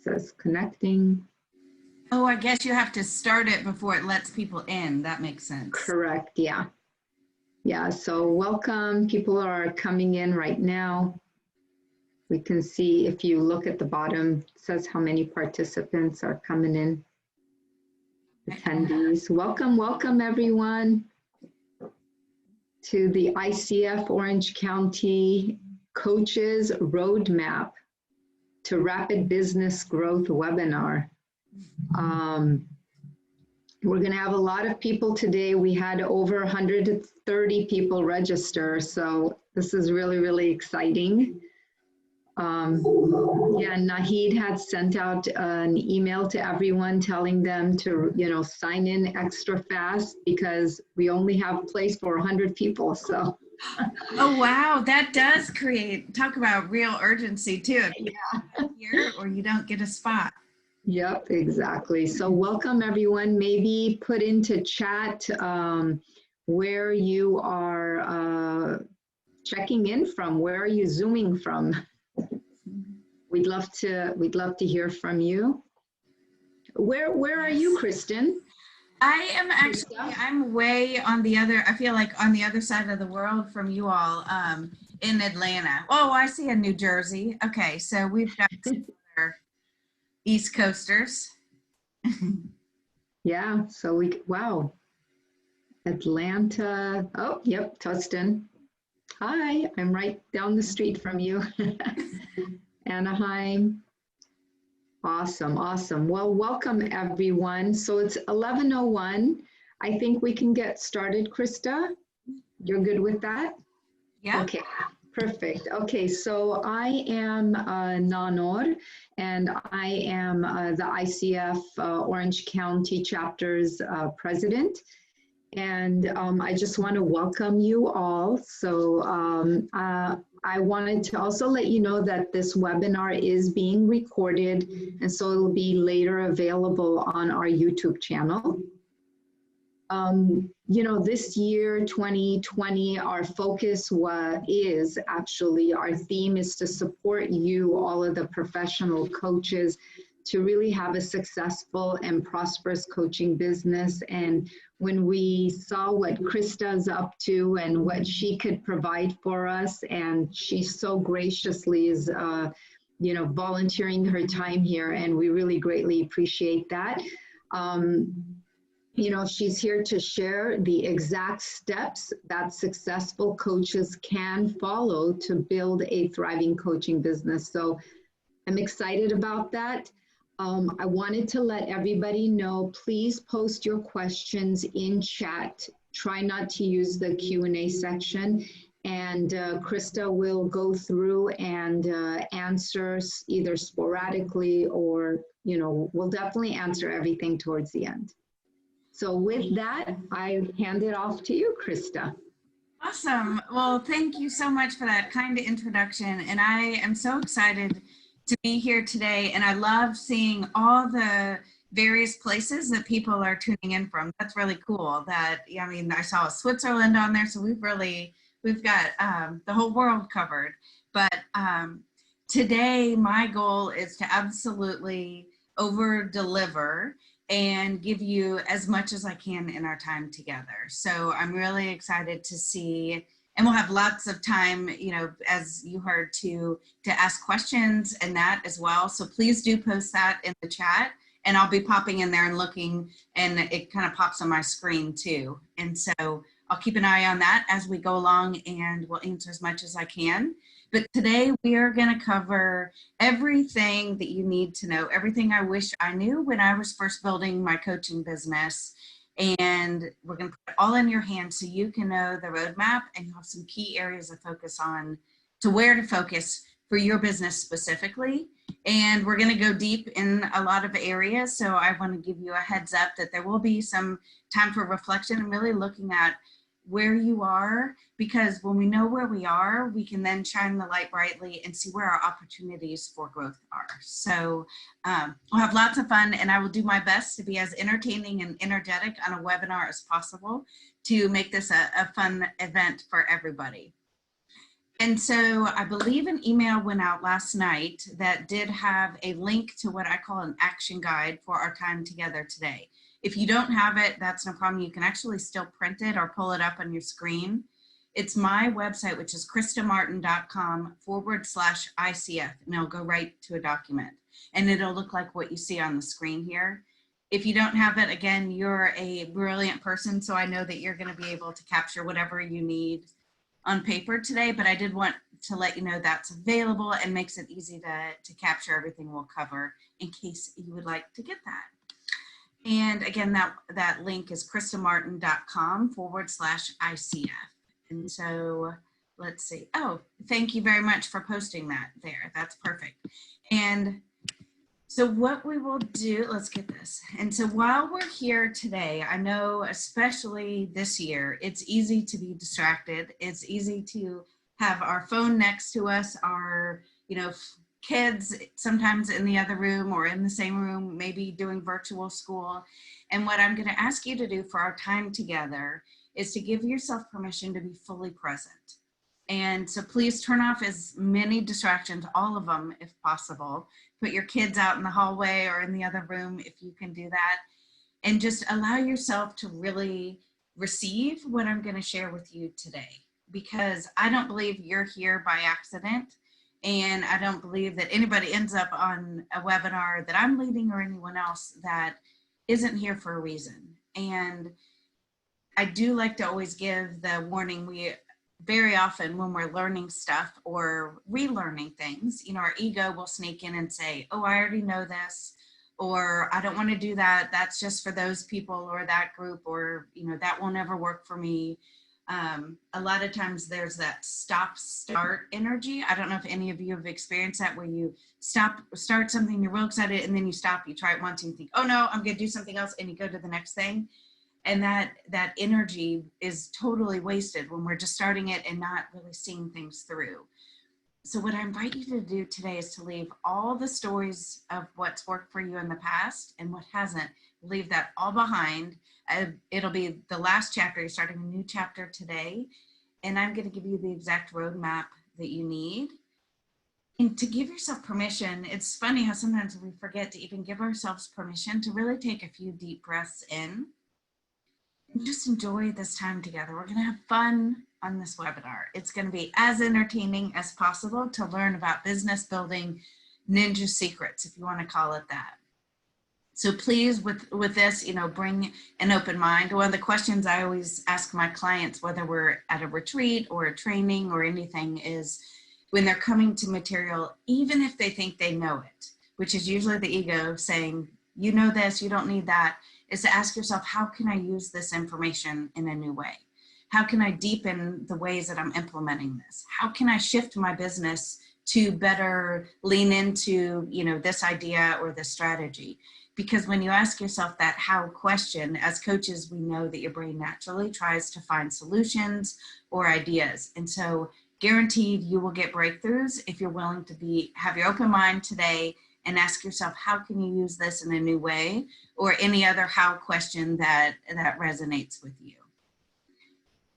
says connecting. Oh, I guess you have to start it before it lets people in. That makes sense. Correct, yeah. Yeah, so welcome. People are coming in right now. We can see if you look at the bottom, it says how many participants are coming in. Attendees. Welcome, welcome everyone to the ICF Orange County Coaches Roadmap to Rapid Business Growth webinar. We're going to have a lot of people today. We had over 130 people register, so this is really, really exciting. Yeah, Nahid had sent out an email to everyone telling them to, sign in extra fast because we only have place for 100 people, so. Oh, wow, that does talk about real urgency too. Yeah. Here or you don't get a spot. Yep, exactly. So welcome everyone. Maybe put into chat where you are checking in from. Where are you Zooming from? We'd love to hear from you. Where are you, Kristen? I am actually, I'm way on the other, I feel like on the other side of the world from you all in Atlanta. Oh, I see a New Jersey. Okay, so we've got some other East Coasters. Yeah, so wow. Atlanta, oh, yep, Tustin. Hi, I'm right down the street from you. Anaheim. Awesome, awesome. Well, welcome everyone. So it's 11:01. I think we can get started, Krista. You're good with that? Yeah. Okay, perfect. Okay, so I am Nanor, and I am the ICF Orange County Chapter's president. And I just want to welcome you all. So I wanted to also let you know that this webinar is being recorded, and so it'll be later available on our YouTube channel. This year, 2020, our focus is actually, our theme is to support you, all of the professional coaches, to really have a successful and prosperous coaching business. And when we saw what Krista's up to and what she could provide for us, and she so graciously is, volunteering her time here, and we really greatly appreciate that. She's here to share the exact steps that successful coaches can follow to build a thriving coaching business. So I'm excited about that. I wanted to let everybody know, please post your questions in chat. Try not to use the Q&A section, and Krista will go through and answer either sporadically or, we'll definitely answer everything towards the end. So with that, I hand it off to you, Krista. Awesome. Well, thank you so much for that kind introduction. And I am so excited to be here today. And I love seeing all the various places that people are tuning in from. That's really cool. I saw Switzerland on there. So we've got the whole world covered. But today, my goal is to absolutely over-deliver and give you as much as I can in our time together. So I'm really excited to see, and we'll have lots of time, as you heard, to ask questions and that as well. So please do post that in the chat, and I'll be popping in there and looking, and it kind of pops on my screen too. And so I'll keep an eye on that as we go along, and we'll answer as much as I can. But today we are going to cover everything that you need to know, everything I wish I knew when I was first building my coaching business. And we're going to put it all in your hands so you can know the roadmap, and you have some key areas to focus on, to where to focus for your business specifically. And we're going to go deep in a lot of areas. So I want to give you a heads up that there will be some time for reflection and really looking at where you are, because when we know where we are, we can then shine the light brightly and see where our opportunities for growth are. So we'll have lots of fun, and I will do my best to be as entertaining and energetic on a webinar as possible to make this a fun event for everybody. And so I believe an email went out last night that did have a link to what I call an action guide for our time together today. If you don't have it, that's no problem. You can actually still print it or pull it up on your screen. It's my website, which is kristamartin.com/ICF, and it'll go right to a document. And it'll look like what you see on the screen here. If you don't have it, again, you're a brilliant person, so I know that you're going to be able to capture whatever you need on paper today, but I did want to let you know that's available and makes it easy to capture everything we'll cover in case you would like to get that. And again, that link is kristamartin.com/ICF. And so let's see. Oh, thank you very much for posting that there. That's perfect. And so what we will do, let's get this. And so while we're here today, I know especially this year, it's easy to be distracted. It's easy to have our phone next to us, our, kids sometimes in the other room or in the same room, maybe doing virtual school. And what I'm going to ask you to do for our time together is to give yourself permission to be fully present. And so please turn off as many distractions, all of them if possible. Put your kids out in the hallway or in the other room if you can do that. And just allow yourself to really receive what I'm going to share with you today. Because I don't believe you're here by accident. And I don't believe that anybody ends up on a webinar that I'm leading or anyone else that isn't here for a reason. And I do like to always give the warning, we very often when we're learning stuff or relearning things, our ego will sneak in and say, oh, I already know this, or I don't want to do that. That's just for those people or that group, or, that won't ever work for me. A lot of times there's that stop-start energy. I don't know if any of you have experienced that, where you start something, you're real excited, and then you stop, you try it once, and you think, oh no, I'm going to do something else, and you go to the next thing. And that energy is totally wasted when we're just starting it and not really seeing things through. So what I invite you to do today is to leave all the stories of what's worked for you in the past and what hasn't, leave that all behind. It'll be the last chapter. You're starting a new chapter today. And I'm going to give you the exact roadmap that you need. And to give yourself permission, it's funny how sometimes we forget to even give ourselves permission to really take a few deep breaths in. And just enjoy this time together. We're going to have fun on this webinar. It's going to be as entertaining as possible to learn about business building ninja secrets, if you want to call it that. So please, with this, bring an open mind. One of the questions I always ask my clients, whether we're at a retreat or a training or anything, is when they're coming to material, even if they think they know it, which is usually the ego saying, you know this, you don't need that, is to ask yourself, how can I use this information in a new way? How can I deepen the ways that I'm implementing this? How can I shift my business to better lean into, this idea or this strategy? Because when you ask yourself that how question, as coaches, we know that your brain naturally tries to find solutions or ideas. And so guaranteed you will get breakthroughs if you're willing to have your open mind today and ask yourself, how can you use this in a new way, or any other how question that resonates with you.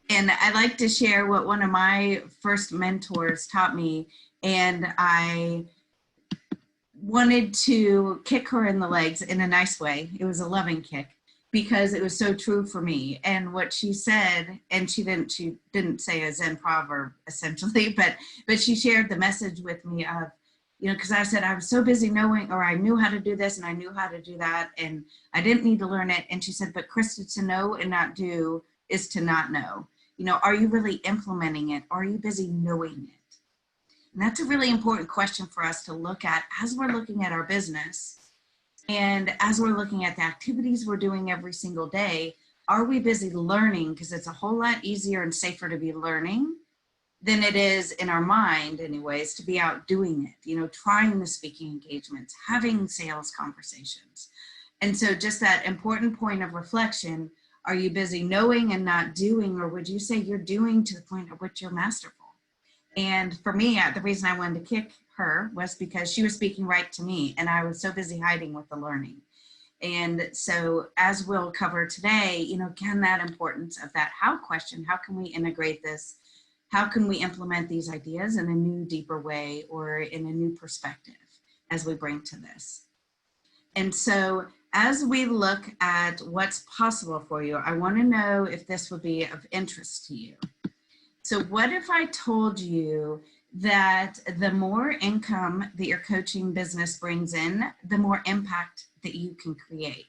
And I like to share what one of my first mentors taught me, and I wanted to kick her in the legs in a nice way. It was a loving kick because it was so true for me. And what she said, and she didn't say a Zen proverb essentially, but she shared the message with me of, because I said I was so busy knowing, or I knew how to do this and I knew how to do that, and I didn't need to learn it. And she said, but Krista, to know and not do is to not know. Are you really implementing it? Or are you busy knowing it? And that's a really important question for us to look at as we're looking at our business. And as we're looking at the activities we're doing every single day, are we busy learning? Because it's a whole lot easier and safer to be learning than it is in our mind anyways, to be out doing it, trying the speaking engagements, having sales conversations. And so just that important point of reflection, are you busy knowing and not doing, or would you say you're doing to the point at which you're masterful? And for me, the reason I wanted to kick her was because she was speaking right to me, and I was so busy hiding with the learning. And so as we'll cover today, again, that importance of that how question, how can we integrate this? how can we implement these ideas in a new, deeper way or in a new perspective as we bring to this? And so as we look at what's possible for you, I want to know if this would be of interest to you. So what if I told you that the more income that your coaching business brings in, the more impact that you can create?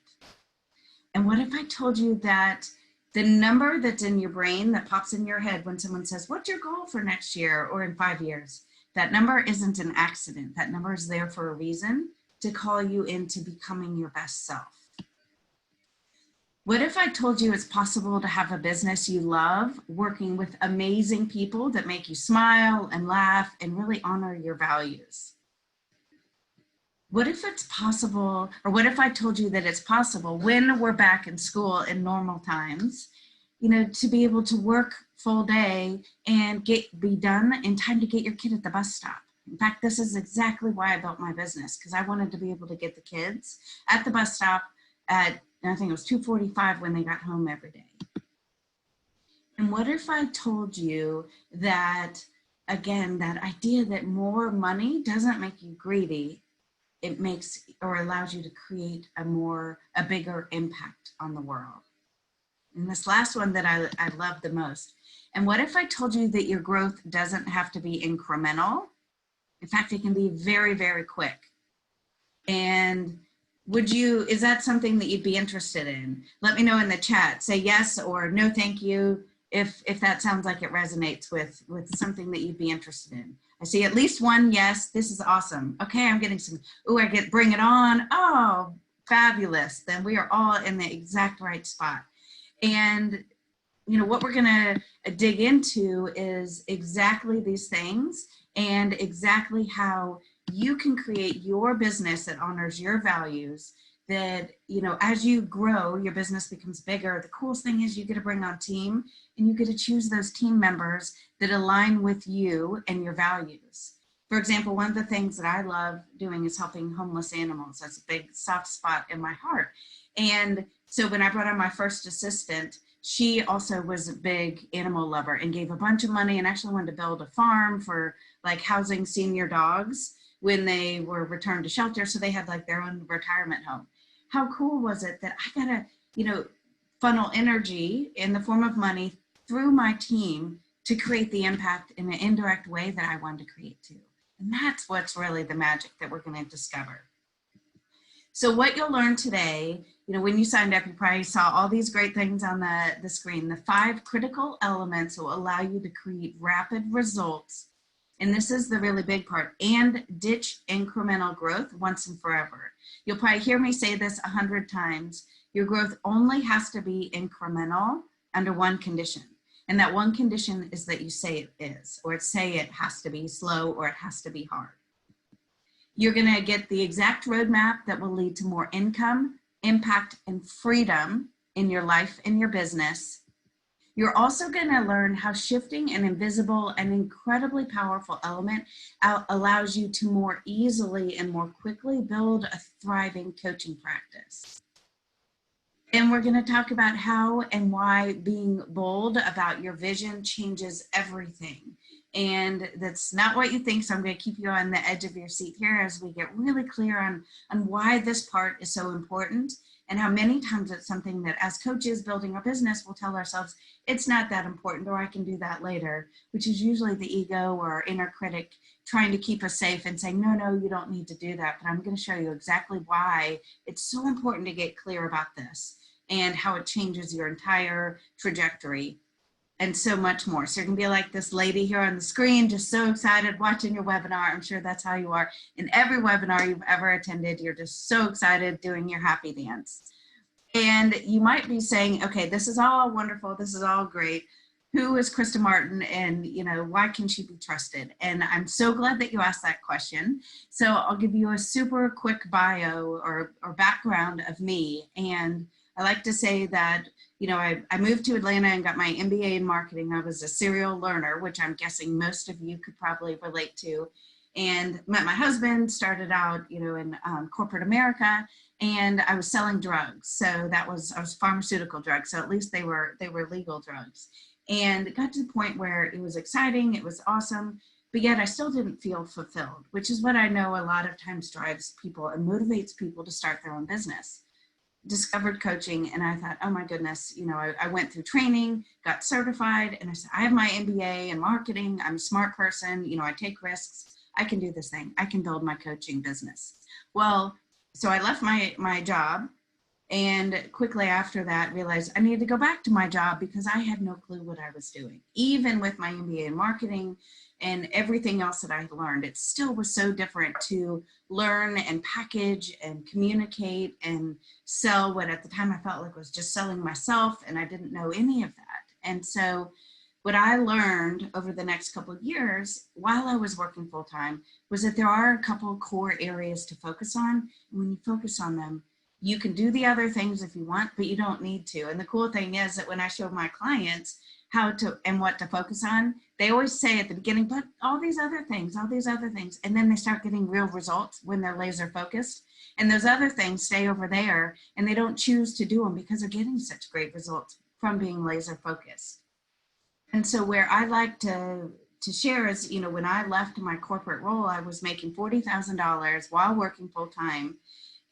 And what if I told you that the number that's in your brain that pops in your head when someone says, what's your goal for next year or in 5 years? That number isn't an accident. That number is there for a reason, to call you into becoming your best self. What if I told you it's possible to have a business you love, working with amazing people that make you smile and laugh and really honor your values? What if it's possible, or what if I told you that it's possible when we're back in school in normal times, you know, to be able to work full day and be done in time to get your kid at the bus stop? In fact, this is exactly why I built my business, because I wanted to be able to get the kids at the bus stop at, I think it was 2:45 when they got home every day. And what if I told you that, again, that idea that more money doesn't make you greedy, it makes or allows you to create a bigger impact on the world? And this last one that I love the most. And what if I told you that your growth doesn't have to be incremental? In fact, it can be very, very quick. And is that something that you'd be interested in? Let me know in the chat. Say yes or no, thank you, if that sounds like it resonates with something that you'd be interested in. I see at least one yes. This is awesome. Okay, I'm getting some, bring it on. Oh, fabulous. Then we are all in the exact right spot. And you know, what we're gonna dig into is exactly these things and exactly how you can create your business that honors your values, that, you know, as you grow, your business becomes bigger. The coolest thing is you get to bring on team, and you get to choose those team members that align with you and your values. For example, one of the things that I love doing is helping homeless animals. That's a big soft spot in my heart. And so when I brought on my first assistant, she also was a big animal lover and gave a bunch of money and actually wanted to build a farm for like housing senior dogs when they were returned to shelter. So they had like their own retirement home. How cool was it that I got to, you know, funnel energy in the form of money through my team to create the impact in an indirect way that I wanted to create too. And that's what's really the magic that we're going to discover. So what you'll learn today, you know, when you signed up, you probably saw all these great things on the screen. The 5 critical elements will allow you to create rapid results. And this is the really big part, and ditch incremental growth once and forever. You'll probably hear me say this 100 times. Your growth only has to be incremental under one condition. And that one condition is that you say it is, or say it has to be slow, or it has to be hard. You're going to get the exact roadmap that will lead to more income, impact, and freedom in your life and your business. You're also going to learn how shifting an invisible and incredibly powerful element allows you to more easily and more quickly build a thriving coaching practice. And we're going to talk about how and why being bold about your vision changes everything. And that's not what you think, so I'm going to keep you on the edge of your seat here as we get really clear on why this part is so important, and how many times it's something that as coaches building our business, we'll tell ourselves, it's not that important, or I can do that later, which is usually the ego or our inner critic trying to keep us safe and saying, no, you don't need to do that. But I'm going to show you exactly why it's so important to get clear about this and how it changes your entire trajectory and so much more. So you're gonna be like this lady here on the screen, just so excited watching your webinar. I'm sure that's how you are in every webinar you've ever attended. You're just so excited doing your happy dance. And you might be saying, okay, this is all wonderful. This is all great. Who is Krista Martin, and you know, why can she be trusted? And I'm so glad that you asked that question. So I'll give you a super quick bio or background of me. And I like to say that, you know, I moved to Atlanta and got my MBA in marketing. I was a serial learner, which I'm guessing most of you could probably relate to, and met my husband, started out, you know, in corporate America, and I was selling drugs. So I was pharmaceutical drugs. So at least they were legal drugs. And it got to the point where it was exciting, it was awesome, but yet I still didn't feel fulfilled, which is what I know a lot of times drives people and motivates people to start their own business. Discovered coaching, and I thought, oh my goodness, I went through training, got certified, and I said, I have my MBA in marketing. I'm a smart person. I take risks. I can do this thing. I can build my coaching business. Well, so I left my job, and quickly after that realized I needed to go back to my job because I had no clue what I was doing. Even with my MBA in marketing and everything else that I had learned, it still was so different to learn and package and communicate and sell what at the time I felt like was just selling myself, and I didn't know any of that. And so what I learned over the next couple of years while I was working full-time was that there are a couple of core areas to focus on. And when you focus on them, you can do the other things if you want, but you don't need to. And the cool thing is that when I show my clients how to and what to focus on, they always say at the beginning, but all these other things, and then they start getting real results when they're laser focused. And those other things stay over there, and they don't choose to do them because they're getting such great results from being laser focused. And so where I like to share is, when I left my corporate role, I was making $40,000 while working full time,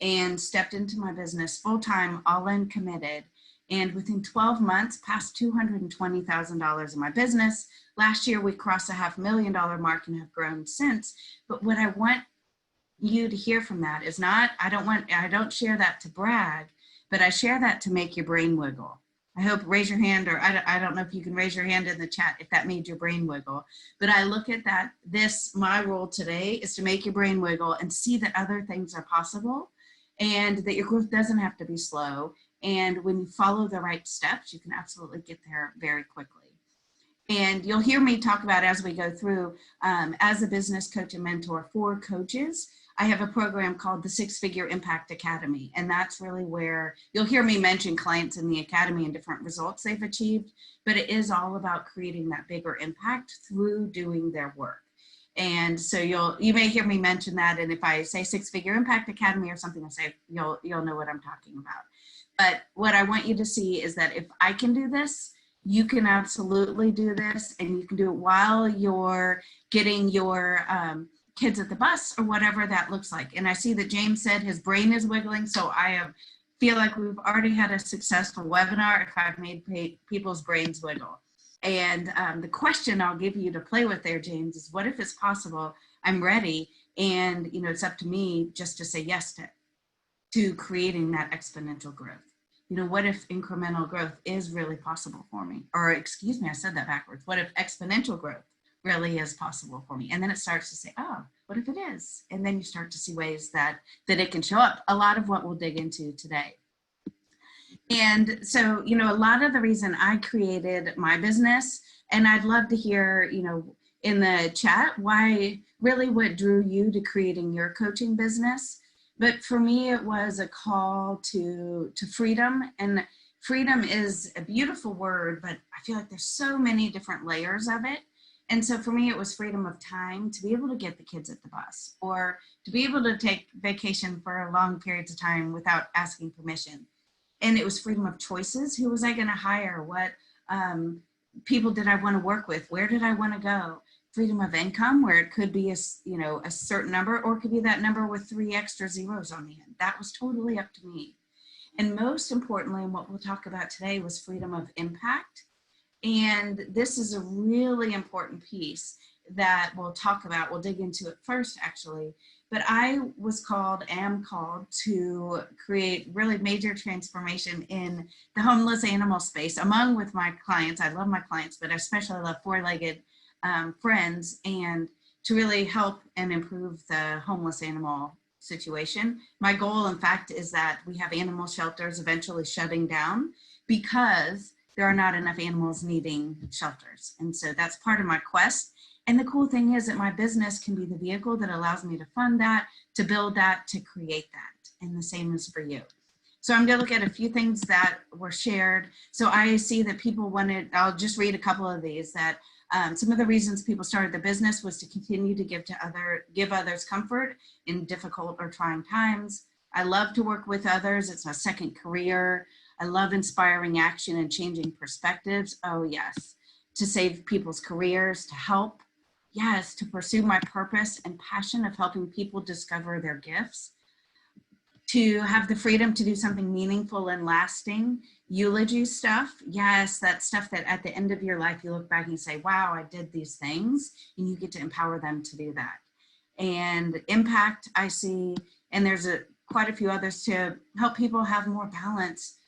and stepped into my business full-time, all in, committed. And within 12 months, passed $220,000 in my business. Last year, we crossed the $500,000 mark and have grown since. But what I want you to hear from that is not, I don't share that to brag, but I share that to make your brain wiggle. I hope, raise your hand, or I don't know if you can raise your hand in the chat if that made your brain wiggle. But I look at that, my role today is to make your brain wiggle and see that other things are possible, and that your growth doesn't have to be slow. And when you follow the right steps, you can absolutely get there very quickly. And you'll hear me talk about as we go through, as a business coach and mentor for coaches, I have a program called the 6-Figure Impact Academy. And that's really where you'll hear me mention clients in the academy and different results they've achieved, but it is all about creating that bigger impact through doing their work. And so you may hear me mention that, and if I say 6-Figure Impact Academy or something, I say you'll know what I'm talking about. But what I want you to see is that if I can do this, you can absolutely do this, and you can do it while you're getting your kids at the bus or whatever that looks like. And I see that James said his brain is wiggling, so I feel like we've already had a successful webinar if I've made people's brains wiggle. And the question I'll give you to play with there, James, is what if it's possible, I'm ready, and it's up to me just to say yes to creating that exponential growth. What if incremental growth is really possible for me? Or excuse me, I said that backwards. What if exponential growth really is possible for me? And then it starts to say, oh, what if it is? And then you start to see ways that it can show up. A lot of what we'll dig into today. And so, a lot of the reason I created my business, and I'd love to hear, in the chat, what drew you to creating your coaching business. But for me, it was a call to freedom. And freedom is a beautiful word, but I feel like there's so many different layers of it. And so for me, it was freedom of time to be able to get the kids at the bus, or to be able to take vacation for long periods of time without asking permission. And it was freedom of choices. Who was I going to hire? What people did I want to work with? Where did I want to go? Freedom of income, where it could be a certain number, or it could be that number with 3 extra zeros on the end. That was totally up to me. And most importantly, and what we'll talk about today, was freedom of impact. And this is a really important piece that we'll talk about. We'll dig into it first, actually. But I am called to create really major transformation in the homeless animal space with my clients. I love my clients, but I especially love 4-legged friends, and to really help and improve the homeless animal situation. My goal, in fact, is that we have animal shelters eventually shutting down because there are not enough animals needing shelters. And so that's part of my quest. And the cool thing is that my business can be the vehicle that allows me to fund that, to build that, to create that. And the same is for you. So I'm going to look at a few things that were shared. So I see that people I'll just read a couple of these, that some of the reasons people started the business was to continue to give others comfort in difficult or trying times. I love to work with others. It's my second career. I love inspiring action and changing perspectives. Oh yes. to save people's careers, to help, yes, to pursue my purpose and passion of helping people discover their gifts, to have the freedom to do something meaningful and lasting. Eulogy stuff, yes, that stuff that at the end of your life you look back and you say, wow, I did these things, and you get to empower them to do that. And impact, I see, and there's quite a few others, to help people have more balance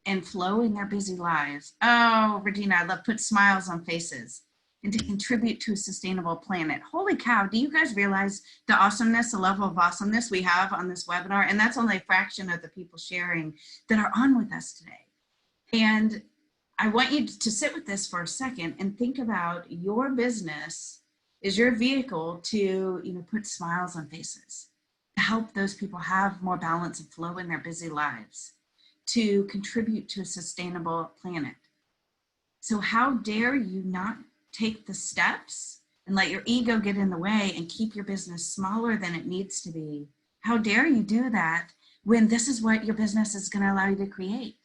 and flow in their busy lives. Oh, Regina, I love put smiles on faces, and to contribute to a sustainable planet. Holy cow, do you guys realize the awesomeness, the level of awesomeness we have on this webinar? And that's only a fraction of the people sharing that are on with us today. And I want you to sit with this for a second and think about your business is your vehicle to, put smiles on faces, to help those people have more balance and flow in their busy lives, to contribute to a sustainable planet. So how dare you not take the steps and let your ego get in the way and keep your business smaller than it needs to be? How dare you do that when this is what your business is going to allow you to create?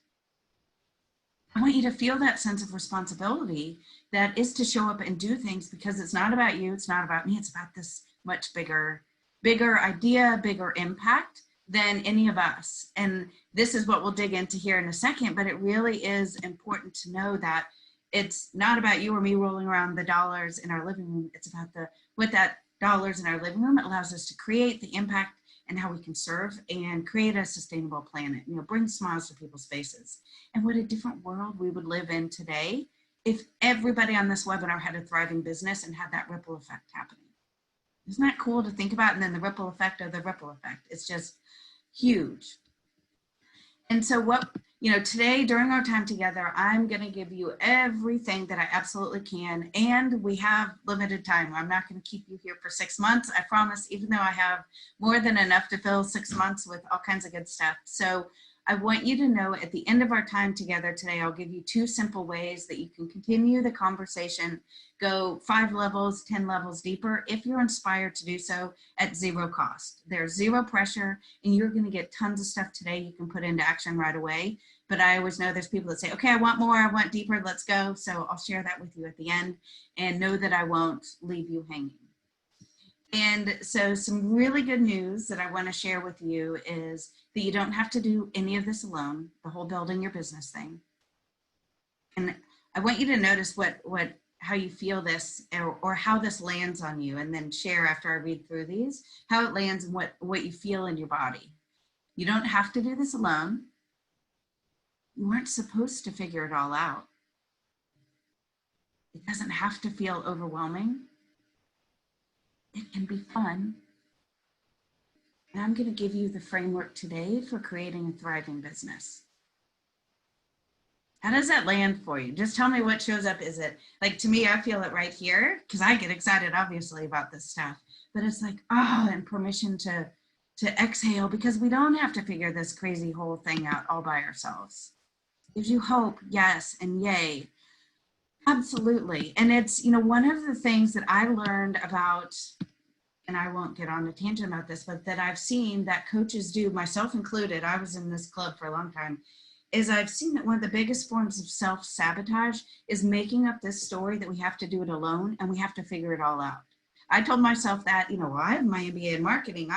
I want you to feel that sense of responsibility that is to show up and do things, because it's not about you, it's not about me, it's about this much bigger idea, bigger impact than any of us. And this is what we'll dig into here in a second, but it really is important to know that it's not about you or me rolling around the dollars in our living room. It's about what that dollars in our living room allows us to create, the impact, and how we can serve and create a sustainable planet, bring smiles to people's faces. And what a different world we would live in today if everybody on this webinar had a thriving business and had that ripple effect happening. Isn't that cool to think about? And then the ripple effect of the ripple effect. It's just huge. And so today during our time together, I'm going to give you everything that I absolutely can. And we have limited time. I'm not going to keep you here for 6 months. I promise, even though I have more than enough to fill 6 months with all kinds of good stuff. So I want you to know at the end of our time together today, I'll give you 2 simple ways that you can continue the conversation, go 5 levels, 10 levels deeper if you're inspired to do so at 0 cost. There's 0 pressure, and you're going to get tons of stuff today you can put into action right away. But I always know there's people that say, okay, I want more, I want deeper, let's go. So I'll share that with you at the end, and know that I won't leave you hanging. And so some really good news that I want to share with you is that you don't have to do any of this alone, the whole building your business thing. And I want you to notice how you feel this, or how this lands on you, and then share after I read through these, how it lands and what you feel in your body. You don't have to do this alone. You weren't supposed to figure it all out. It doesn't have to feel overwhelming. It can be fun. And I'm going to give you the framework today for creating a thriving business. How does that land for you? Just tell me what shows up. Is it like, to me, I feel it right here, because I get excited, obviously, about this stuff. But it's like, and permission to exhale, because we don't have to figure this crazy whole thing out all by ourselves. Gives you hope, yes, and yay. Absolutely. And it's, one of the things that I learned about, and I won't get on a tangent about this, but that I've seen that coaches do, myself included, I was in this club for a long time, is I've seen that one of the biggest forms of self-sabotage is making up this story that we have to do it alone and we have to figure it all out. I told myself that, well, I have my MBA in marketing,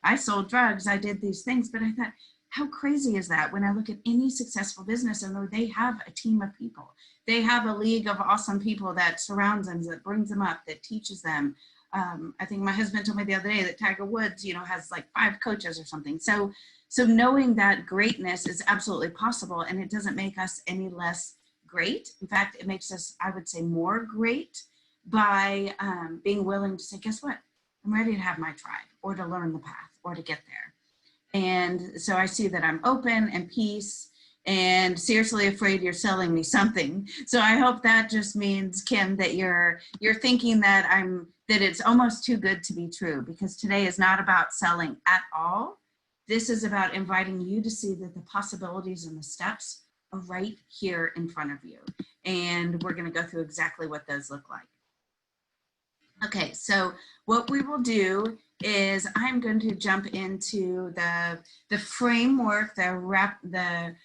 I sold drugs, I did these things, but I thought, how crazy is that when I look at any successful business and they have a team of people, they have a league of awesome people that surrounds them, that brings them up, that teaches them. I think my husband told me the other day that Tiger Woods, has like 5 coaches or something. So knowing that greatness is absolutely possible, and it doesn't make us any less great. In fact, it makes us, I would say, more great by being willing to say, guess what? I'm ready to have my tribe, or to learn the path, or to get there. And so I see that I'm open and peace, and seriously afraid you're selling me something. So I hope that just means, Kim, that you're thinking that that it's almost too good to be true, because today is not about selling at all. This is about inviting you to see that the possibilities and the steps are right here in front of you. And we're going to go through exactly what those look like. Okay, so what we will do is I'm going to jump into the framework, the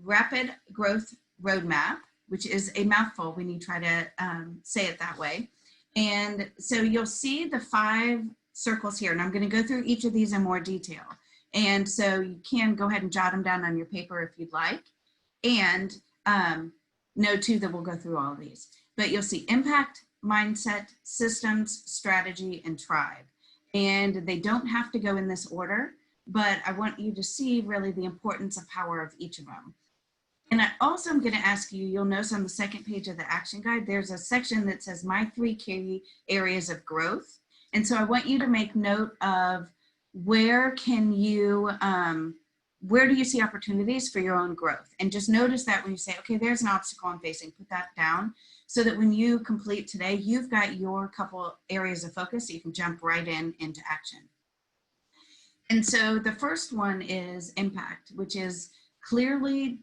rapid growth roadmap which is a mouthful when you try to say it that way. And so you'll see the 5 circles here, and I'm going to go through each of these in more detail. And so you can go ahead and jot them down on your paper if you'd like. And know too that we'll go through all of these. But you'll see impact, mindset, systems, strategy, and tribe. And they don't have to go in this order, but I want you to see really the importance of power of each of them. And I also am going to ask you, you'll notice on the second page of the action guide, there's a section that says my 3 key areas of growth. And so I want you to make note of where can you, where do you see opportunities for your own growth? And just notice that when you say, okay, there's an obstacle I'm facing, put that down so that when you complete today, you've got your couple areas of focus so you can jump right into action. And so the first one is impact, which is clearly,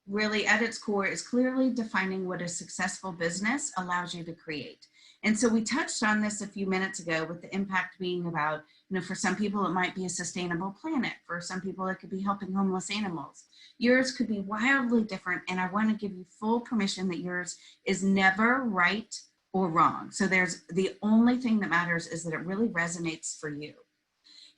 really at its core, is clearly defining what a successful business allows you to create. And so we touched on this a few minutes ago with the impact being about, you know, for some people it might be a sustainable planet. For some people it could be helping homeless animals. Yours could be wildly different, and I want to give you full permission that yours is never right or wrong. So there's the only thing that matters is that it really resonates for you.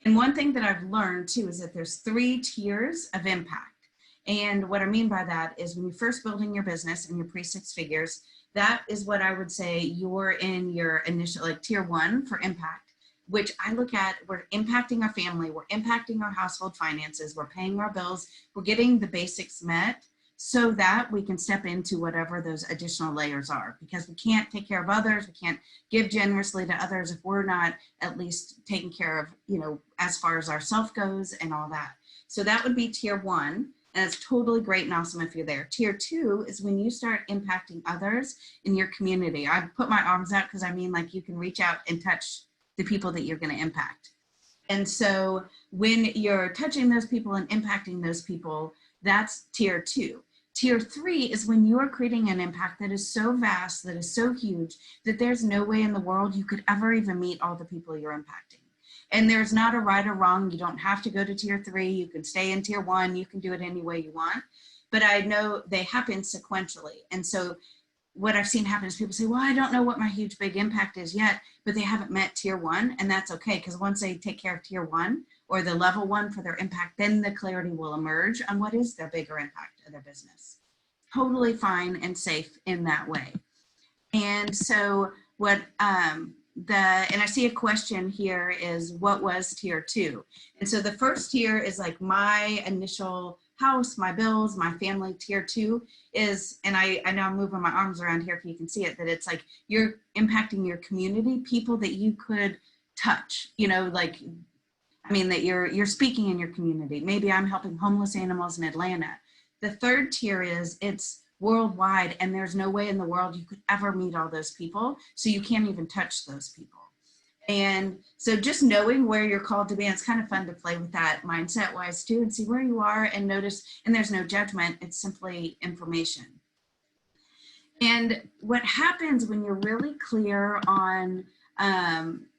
And one thing that I've learned too is that there's 3 tiers of impact. And what I mean by that is when you're first building your business and you're pre-6 figures, that is what I would say you're in your initial, like tier 1 for impact, which I look at, we're impacting our family, we're impacting our household finances, we're paying our bills, we're getting the basics met so that we can step into whatever those additional layers are, because we can't take care of others, we can't give generously to others if we're not at least taking care of, you know, as far as ourself goes and all that. So that would be tier 1. And it's totally great and awesome if you're there. Tier 2 is when you start impacting others in your community. I put my arms out because I mean like you can reach out and touch the people that you're going to impact. And so when you're touching those people and impacting those people, that's tier 2. Tier 3 is when you're creating an impact that is so vast, that is so huge, that there's no way in the world you could ever even meet all the people you're impacting. And there's not a right or wrong. You don't have to go to tier 3. You can stay in tier 1. You can do it any way you want. But I know they happen sequentially. And so what I've seen happen is people say, well, I don't know what my huge big impact is yet, but they haven't met tier 1. And that's okay, because once they take care of tier 1 or the level 1 for their impact, then the clarity will emerge on what is their bigger impact of their business. Totally fine and safe in that way. And so what, and I see a question here is what was tier 2? And so the first tier is like my initial house, my bills, my family. Tier 2 is, and I know I'm moving my arms around here if you can see it, that it's like you're impacting your community, people that you could touch, you know, like, I mean, that you're speaking in your community. Maybe I'm helping homeless animals in Atlanta. The third tier is it's worldwide, and there's no way in the world you could ever meet all those people, so you can't even touch those people. And so just knowing where you're called to be, and it's kind of fun to play with that mindset wise too, and see where you are and notice, and there's no judgment, it's simply information. And what happens when you're really clear on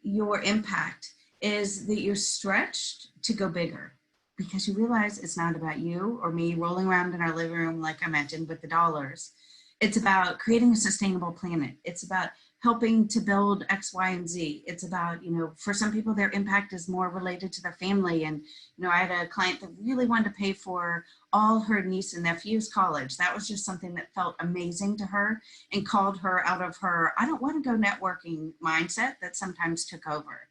your impact is that you're stretched to go bigger, because you realize it's not about you or me rolling around in our living room, like I mentioned, with the dollars. It's about creating a sustainable planet. It's about helping to build X, Y, and Z. It's about, you know, for some people, their impact is more related to their family. And, you know, I had a client that really wanted to pay for all her niece and nephew's college. That was just something that felt amazing to her and called her out of her, I don't want to go networking mindset that sometimes took over.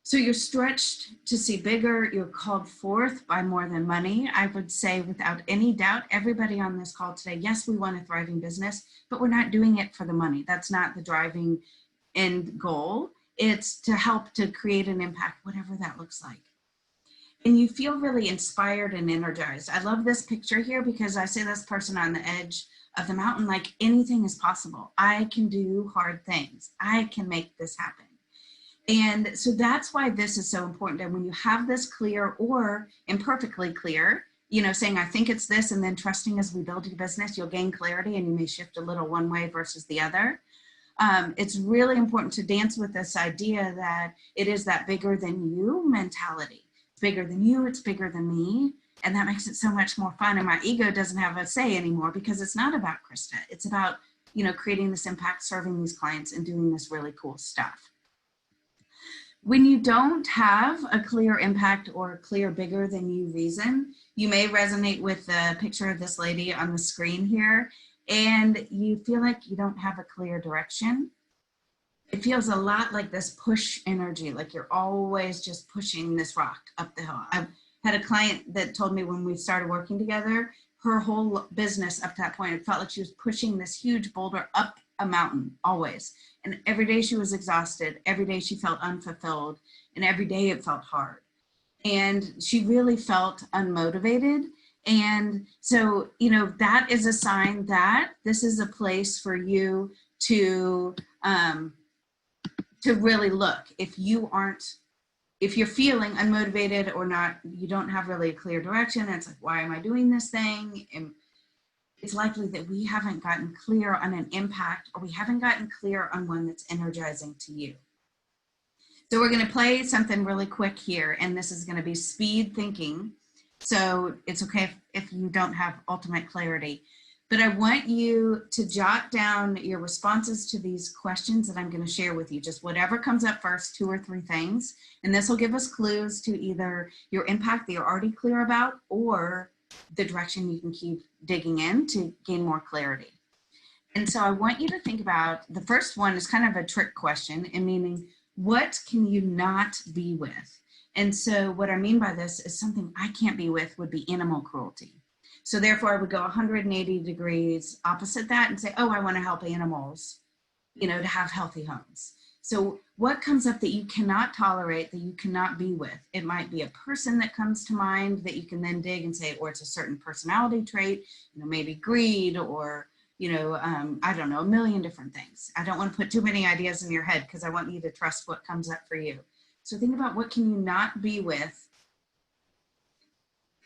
So you're stretched to see bigger, you're called forth by more than money. I would say without any doubt, everybody on this call today, yes, we want a thriving business, but we're not doing it for the money. That's not the driving end goal. It's to help to create an impact, whatever that looks like. And you feel really inspired and energized. I love this picture here because I see this person on the edge of the mountain, like anything is possible. I can do hard things. I can make this happen. And so that's why this is so important. And when you have this clear or imperfectly clear, you know, saying, I think it's this, and then trusting as we build your business, you'll gain clarity and you may shift a little one way versus the other. It's really important to dance with this idea that it is that bigger than you mentality. It's bigger than you, it's bigger than me. And that makes it so much more fun. And my ego doesn't have a say anymore because it's not about Krista. It's about, you know, creating this impact, serving these clients and doing this really cool stuff. When you don't have a clear impact or a clear bigger than you reason, you may resonate with the picture of this lady on the screen here, and you feel like you don't have a clear direction. It feels a lot like this push energy, like you're always just pushing this rock up the hill. I've had a client that told me when we started working together, her whole business up to that point, it felt like she was pushing this huge boulder up a mountain always. And every day she was exhausted. Every day she felt unfulfilled. And every day it felt hard. And she really felt unmotivated. And so, you know, that is a sign that this is a place for you to really look. If you're feeling unmotivated or not, you don't have really a clear direction. It's like, why am I doing this thing? And it's likely that we haven't gotten clear on an impact, or we haven't gotten clear on one that's energizing to you. So we're going to play something really quick here, and this is going to be speed thinking. So it's okay if you don't have ultimate clarity, but I want you to jot down your responses to these questions that I'm going to share with you. Just whatever comes up first, 2 or 3 things. And this will give us clues to either your impact that you're already clear about, or the direction you can keep digging in to gain more clarity. And so I want you to think about, the first one is kind of a trick question, and meaning, what can you not be with? And so what I mean by this is something I can't be with would be animal cruelty. So therefore I would go 180 degrees opposite that and say, oh, I want to help animals, you know, to have healthy homes. So what comes up that you cannot tolerate, that you cannot be with? It might be a person that comes to mind that you can then dig and say, or it's a certain personality trait, you know, maybe greed, or, you know, I don't know, a million different things. I don't want to put too many ideas in your head because I want you to trust what comes up for you. So think about, what can you not be with?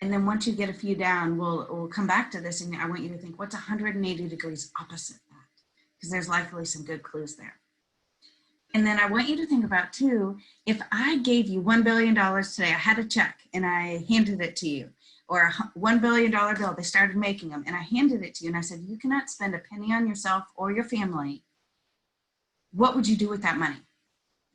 And then once you get a few down, we'll come back to this, and I want you to think, what's 180 degrees opposite that? Because there's likely some good clues there. And then I want you to think about too, if I gave you $1 billion today, I had a check and I handed it to you, or a $1 billion bill, they started making them, and I handed it to you and I said, you cannot spend a penny on yourself or your family. What would you do with that money?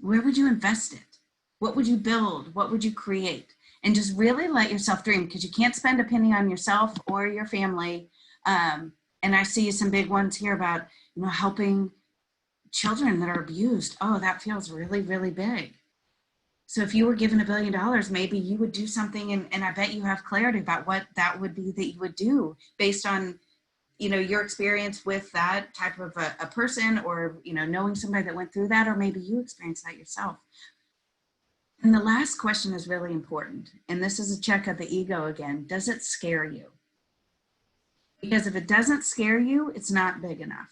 Where would you invest it? What would you build? What would you create? And just really let yourself dream, because you can't spend a penny on yourself or your family. And I see some big ones here about, you know, helping children that are abused. Oh, that feels really, really big. So if you were given $1 billion, maybe you would do something, and I bet you have clarity about what that would be that you would do based on, you know, your experience with that type of a person, or, you know, knowing somebody that went through that, or maybe you experienced that yourself. And the last question is really important. And this is a check of the ego again. Does it scare you? Because if it doesn't scare you, it's not big enough.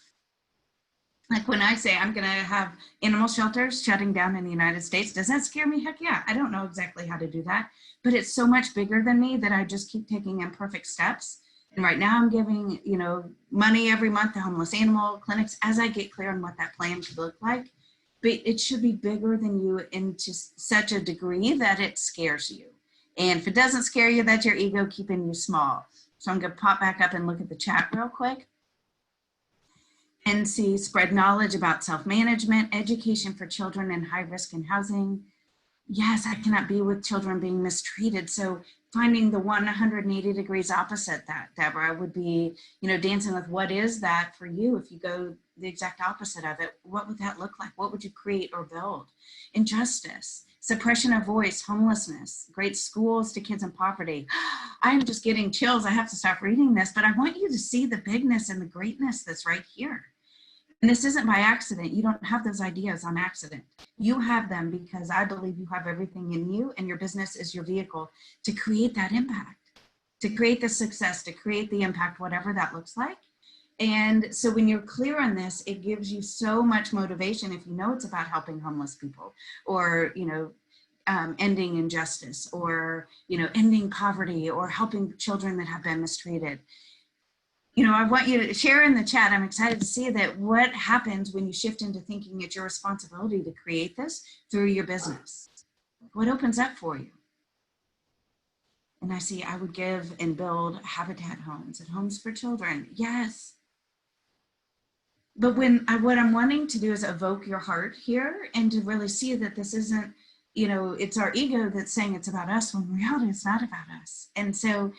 Like when I say I'm going to have animal shelters shutting down in the United States, does that scare me? Heck yeah. I don't know exactly how to do that, but it's so much bigger than me that I just keep taking imperfect steps. And right now I'm giving, you know, money every month to homeless animal clinics as I get clear on what that plan should look like. But it should be bigger than you into such a degree that it scares you. And if it doesn't scare you, that's your ego keeping you small. So I'm going to pop back up and look at the chat real quick. And see, spread knowledge about self-management, education for children in high risk in housing. Yes, I cannot be with children being mistreated. So finding the 180 degrees opposite that, Deborah, would be, you know, dancing with what is that for you. If you go the exact opposite of it, what would that look like? What would you create or build? Injustice, suppression of voice, homelessness, great schools to kids in poverty. I'm just getting chills. I have to stop reading this, but I want you to see the bigness and the greatness that's right here. And this isn't by accident. You don't have those ideas on accident. You have them because I believe you have everything in you, and your business is your vehicle to create that impact, to create the success, to create the impact, whatever that looks like. And so when you're clear on this, it gives you so much motivation. If you know it's about helping homeless people, or, you know, ending injustice, or, you know, ending poverty, or helping children that have been mistreated. You know, I want you to share in the chat. I'm excited to see that what happens when you shift into thinking it's your responsibility to create this through your business. What opens up for you? And I see I would give and build habitat homes and homes for children. Yes. But what I'm wanting to do is evoke your heart here and to really see that this isn't, it's our ego that's saying it's about us, when in reality it's not about us. And so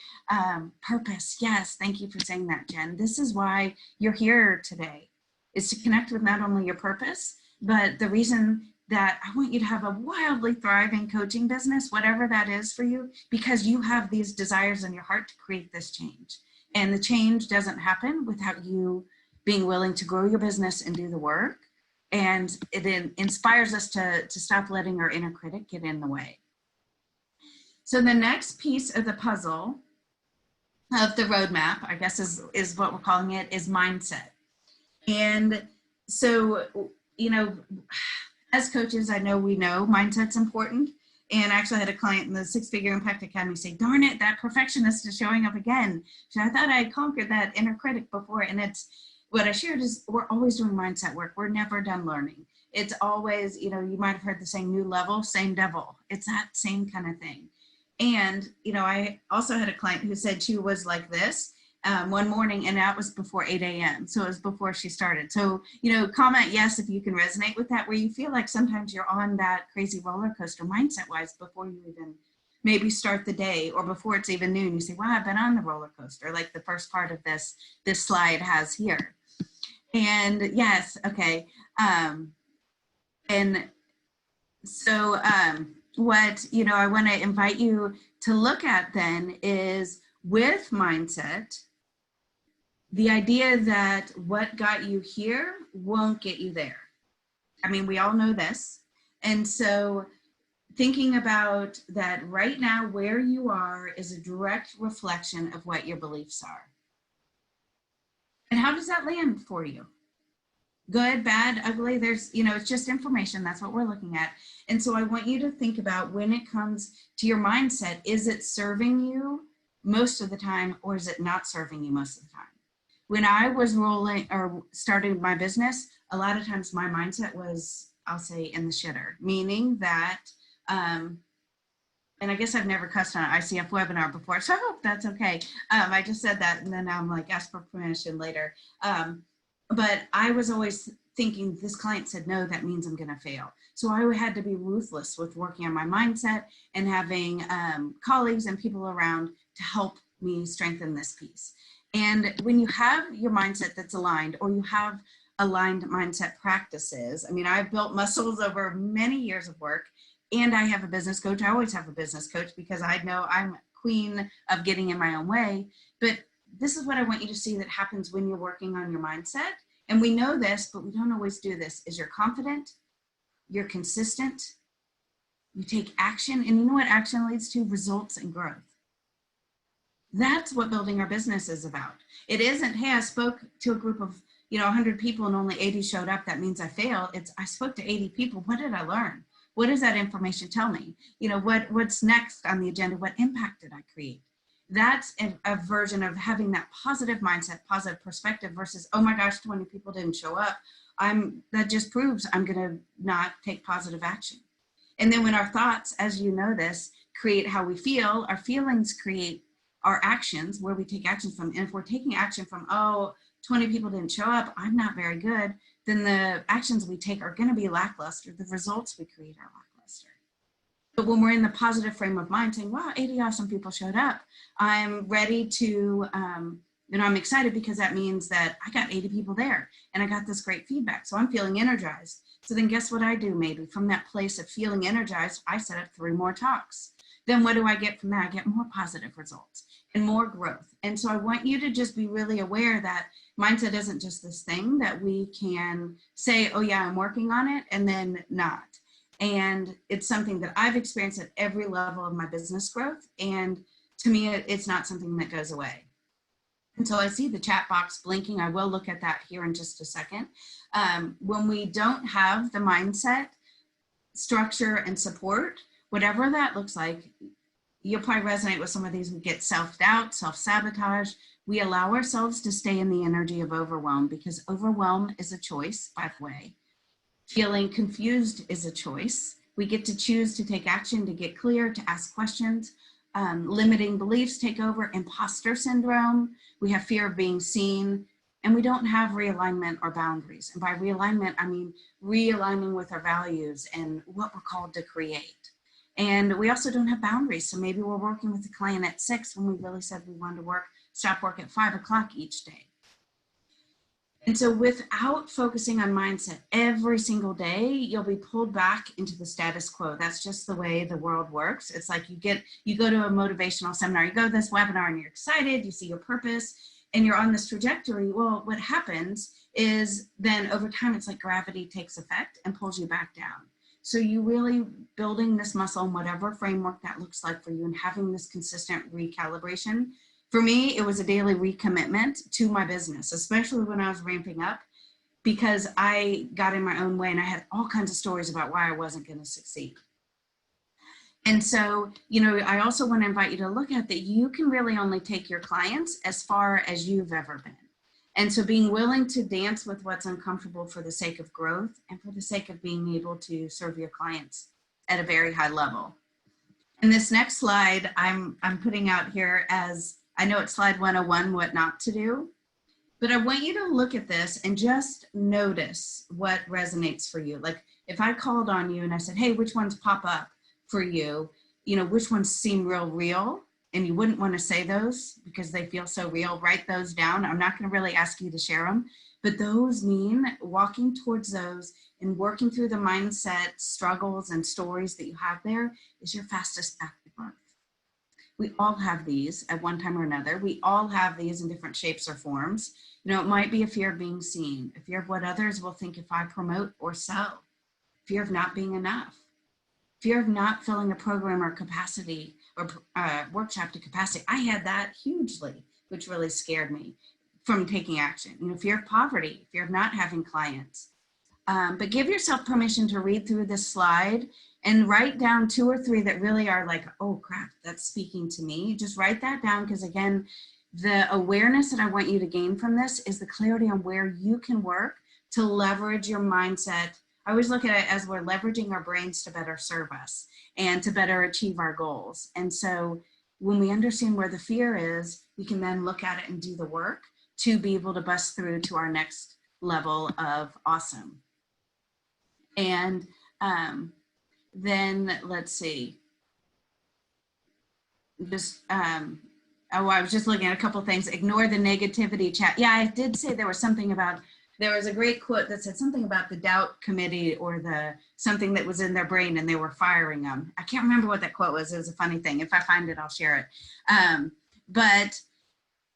purpose, yes, thank you for saying that, Jen. This is why you're here today, is to connect with not only your purpose, but the reason that I want you to have a wildly thriving coaching business, whatever that is for you, because you have these desires in your heart to create this change. And the change doesn't happen without you being willing to grow your business and do the work. And it inspires us to stop letting our inner critic get in the way. So the next piece of the puzzle of the roadmap, I guess is what we're calling it, is mindset. And so, as coaches, I know we know mindset's important. And I actually had a client in the 6-Figure Impact Academy say, darn it, that perfectionist is showing up again. So I thought I had conquered that inner critic before. And it's, what I shared is we're always doing mindset work. We're never done learning. It's always, you might have heard the saying, new level, same devil. It's that same kind of thing. And, I also had a client who said she was like this one morning, and that was before 8 a.m. So it was before she started. So, comment yes if you can resonate with that, where you feel like sometimes you're on that crazy roller coaster mindset-wise before you even maybe start the day, or before it's even noon. You say, wow, I've been on the roller coaster, like the first part of this slide has here. And yes, okay. And so what, I want to invite you to look at then is, with mindset, the idea that what got you here won't get you there. I mean, we all know this. And so thinking about that right now, where you are is a direct reflection of what your beliefs are. And how does that land for you? Good, bad, ugly? There's, it's just information. That's what we're looking at. And so I want you to think about, when it comes to your mindset, is it serving you most of the time, or is it not serving you most of the time? When I was starting my business, a lot of times my mindset was, I'll say, in the shitter, meaning that, and I guess I've never cussed on an ICF webinar before, so I hope that's okay. I just said that, and then I'm like, ask for permission later. But I was always thinking, this client said no, that means I'm going to fail. So I had to be ruthless with working on my mindset and having colleagues and people around to help me strengthen this piece. And when you have your mindset that's aligned, or you have aligned mindset practices, I mean, I've built muscles over many years of work, and I have a business coach. I always have a business coach because I know I'm queen of getting in my own way. But this is what I want you to see that happens when you're working on your mindset. And we know this, but we don't always do this, is you're confident, you're consistent, you take action, and you know what action leads to? Results and growth. That's what building our business is about. It isn't, hey, I spoke to a group of 100 people and only 80 showed up, that means I failed. It's, I spoke to 80 people. What did I learn? What does that information tell me? What's next on the agenda? What impact did I create? That's a version of having that positive mindset, positive perspective, versus, oh my gosh, 20 people didn't show up. That just proves I'm going to not take positive action. And then when our thoughts, as you know this, create how we feel, our feelings create our actions, where we take action from. And if we're taking action from, oh, 20 people didn't show up, I'm not very good, then the actions we take are going to be lackluster. The results we create are lackluster. But when we're in the positive frame of mind saying, wow, 80 awesome people showed up, I'm ready to, I'm excited because that means that I got 80 people there and I got this great feedback. So I'm feeling energized. So then guess what I do? Maybe from that place of feeling energized, I set up 3 more talks. Then what do I get from that? I get more positive results and more growth. And so I want you to just be really aware that mindset isn't just this thing that we can say, oh yeah, I'm working on it, and then not. And it's something that I've experienced at every level of my business growth. And to me, it's not something that goes away. And so I see the chat box blinking. I will look at that here in just a second. When we don't have the mindset, structure, and support, whatever that looks like, you'll probably resonate with some of these. We get self-doubt, self-sabotage. We allow ourselves to stay in the energy of overwhelm, because overwhelm is a choice, by the way. Feeling confused is a choice. We get to choose to take action, to get clear, to ask questions. limiting beliefs take over, imposter syndrome, we have fear of being seen, and we don't have realignment or boundaries. And by realignment, I mean realigning with our values and what we're called to create. And we also don't have boundaries. So maybe we're working with a client at 6 when we really said we wanted to stop work at 5 o'clock each day. And so without focusing on mindset every single day, you'll be pulled back into the status quo. That's just the way the world works. It's like you go to a motivational seminar, you go to this webinar and you're excited, you see your purpose and you're on this trajectory. Well, what happens is then over time, it's like gravity takes effect and pulls you back down. So you really building this muscle in whatever framework that looks like for you and having this consistent recalibration. For me, it was a daily recommitment to my business, especially when I was ramping up, because I got in my own way and I had all kinds of stories about why I wasn't going to succeed. And so, you know, I also want to invite you to look at that you can really only take your clients as far as you've ever been. And so being willing to dance with what's uncomfortable for the sake of growth and for the sake of being able to serve your clients at a very high level. And this next slide I'm putting out here as, I know it's slide 101, what not to do, but I want you to look at this and just notice what resonates for you. Like if I called on you and I said, hey, which ones pop up for you? You know, which ones seem real, and you wouldn't want to say those because they feel so real. Write those down. I'm not going to really ask you to share them, but those mean walking towards those and working through the mindset struggles and stories that you have there is your fastest path to growth. We all have these at one time or another. We all have these in different shapes or forms. You know, it might be a fear of being seen, a fear of what others will think if I promote or sell, fear of not being enough, fear of not filling a program or capacity or workshop to capacity. I had that hugely, which really scared me from taking action. You know, fear of poverty, fear of not having clients. But give yourself permission to read through this slide and write down 2 or 3 that really are like, oh crap, that's speaking to me. Just write that down, because again, the awareness that I want you to gain from this is the clarity on where you can work to leverage your mindset. I always look at it as we're leveraging our brains to better serve us and to better achieve our goals. And so when we understand where the fear is, we can then look at it and do the work to be able to bust through to our next level of awesome. And then let's see, just, oh, I was just looking at a couple things. Ignore the negativity chat. Yeah, I did say there was something about, there was a great quote that said something about the doubt committee or the something that was in their brain and they were firing them. I can't remember what that quote was. It was a funny thing. If I find it, I'll share it. But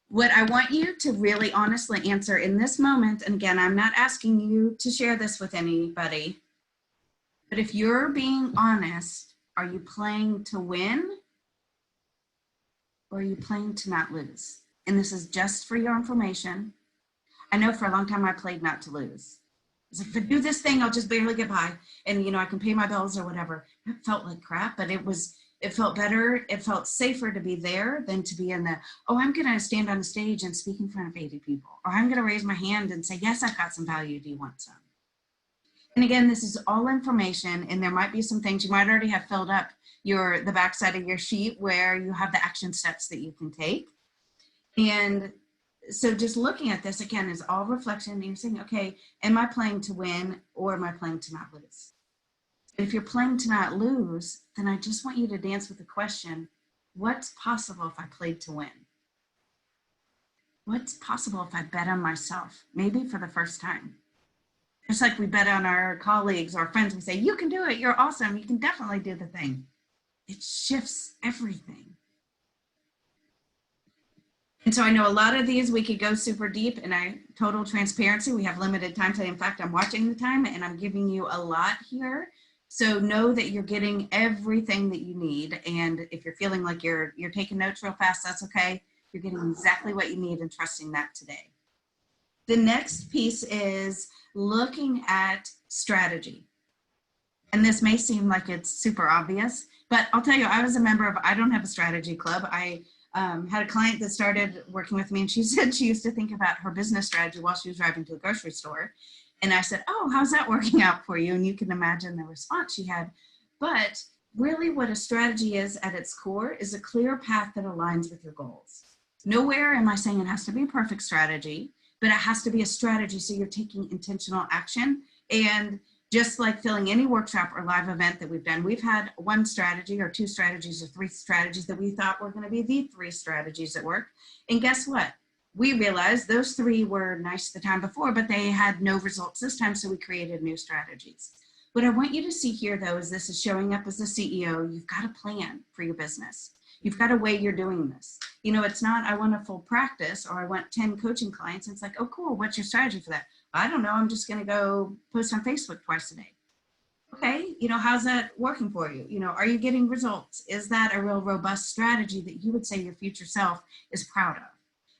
what I want you to really honestly answer in this moment, and again, I'm not asking you to share this with anybody, but if you're being honest, are you playing to win or are you playing to not lose? And this is just for your information. I know for a long time I played not to lose. It's like, if I do this thing, I'll just barely get by. And, you know, I can pay my bills or whatever. It felt like crap, but it felt better. It felt safer to be there than to be in the, oh, I'm going to stand on a stage and speak in front of 80 people. Or I'm going to raise my hand and say, yes, I've got some value. Do you want some? And again, this is all information, and there might be some things you might already have filled up the backside of your sheet where you have the action steps that you can take. And so just looking at this again is all reflection, and you're saying, okay, am I playing to win or am I playing to not lose? If you're playing to not lose, then I just want you to dance with the question, what's possible if I played to win? What's possible if I bet on myself, maybe for the first time? Just like we bet on our colleagues or friends, we say, you can do it, you're awesome, you can definitely do the thing. It shifts everything. And so I know a lot of these we could go super deep, and total transparency, we have limited time today. In fact, I'm watching the time and I'm giving you a lot here. So know that you're getting everything that you need. And if you're feeling like you're taking notes real fast, that's okay. You're getting exactly what you need and trusting that today. The next piece is looking at strategy. And this may seem like it's super obvious, but I'll tell you, I was a member of, I don't have a strategy club. I had a client that started working with me, and she said she used to think about her business strategy while she was driving to the grocery store. And I said, oh, how's that working out for you? And you can imagine the response she had. But really what a strategy is at its core is a clear path that aligns with your goals. Nowhere am I saying it has to be a perfect strategy, but it has to be a strategy so you're taking intentional action. And just like filling any workshop or live event that we've done, we've had one strategy or two strategies or three strategies that we thought were going to be the three strategies that work. And guess what? We realized those three were nice the time before, but they had no results this time, so we created new strategies. What I want you to see here, though, is this is showing up as a CEO. You've got a plan for your business. You've got a way you're doing this. You know, it's not, I want a full practice or I want 10 coaching clients. It's like, oh, cool. What's your strategy for that? I don't know. I'm just going to go post on Facebook twice a day. Okay. You know, how's that working for you? You know, are you getting results? Is that a real robust strategy that you would say your future self is proud of?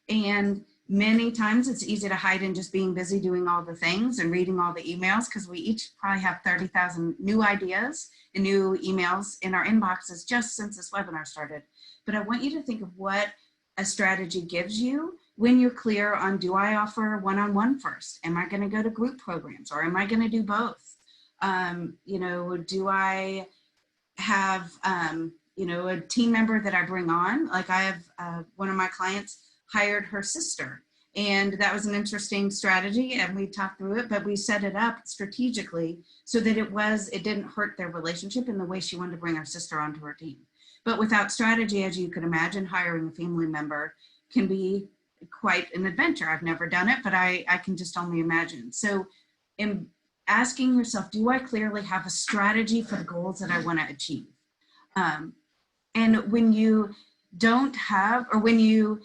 And many times it's easy to hide in just being busy doing all the things and reading all the emails, because we each probably have 30,000 new ideas and new emails in our inboxes just since this webinar started. But I want you to think of what a strategy gives you when you're clear on, do I offer one-on-one first? Am I going to go to group programs, or am I going to do both? You know, do I have, you know, a team member that I bring on? Like I have one of my clients hired her sister, and that was an interesting strategy, and we talked through it, but we set it up strategically so that it didn't hurt their relationship in the way she wanted to bring her sister onto her team. But without strategy, as you could imagine, hiring a family member can be quite an adventure. I've never done it, but I can just only imagine. So in asking yourself, do I clearly have a strategy for the goals that I want to achieve? And when you don't have, or when you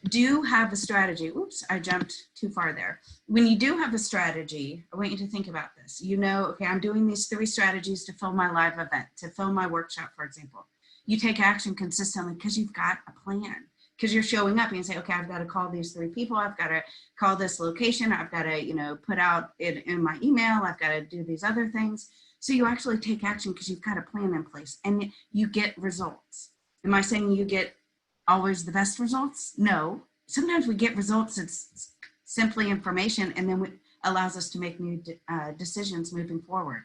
do have a strategy, oops, I jumped too far there. When you do have a strategy, I want you to think about this. You know, okay, I'm doing these 3 strategies to fill my live event, to fill my workshop, for example. You take action consistently because you've got a plan, because you're showing up and you say, okay, I've got to call these 3 people. I've got to call this location. I've got to, you know, put out it in my email. I've got to do these other things. So you actually take action because you've got a plan in place and you get results. Am I saying you get always the best results? No. Sometimes we get results. It's simply information, and then it allows us to make new decisions moving forward.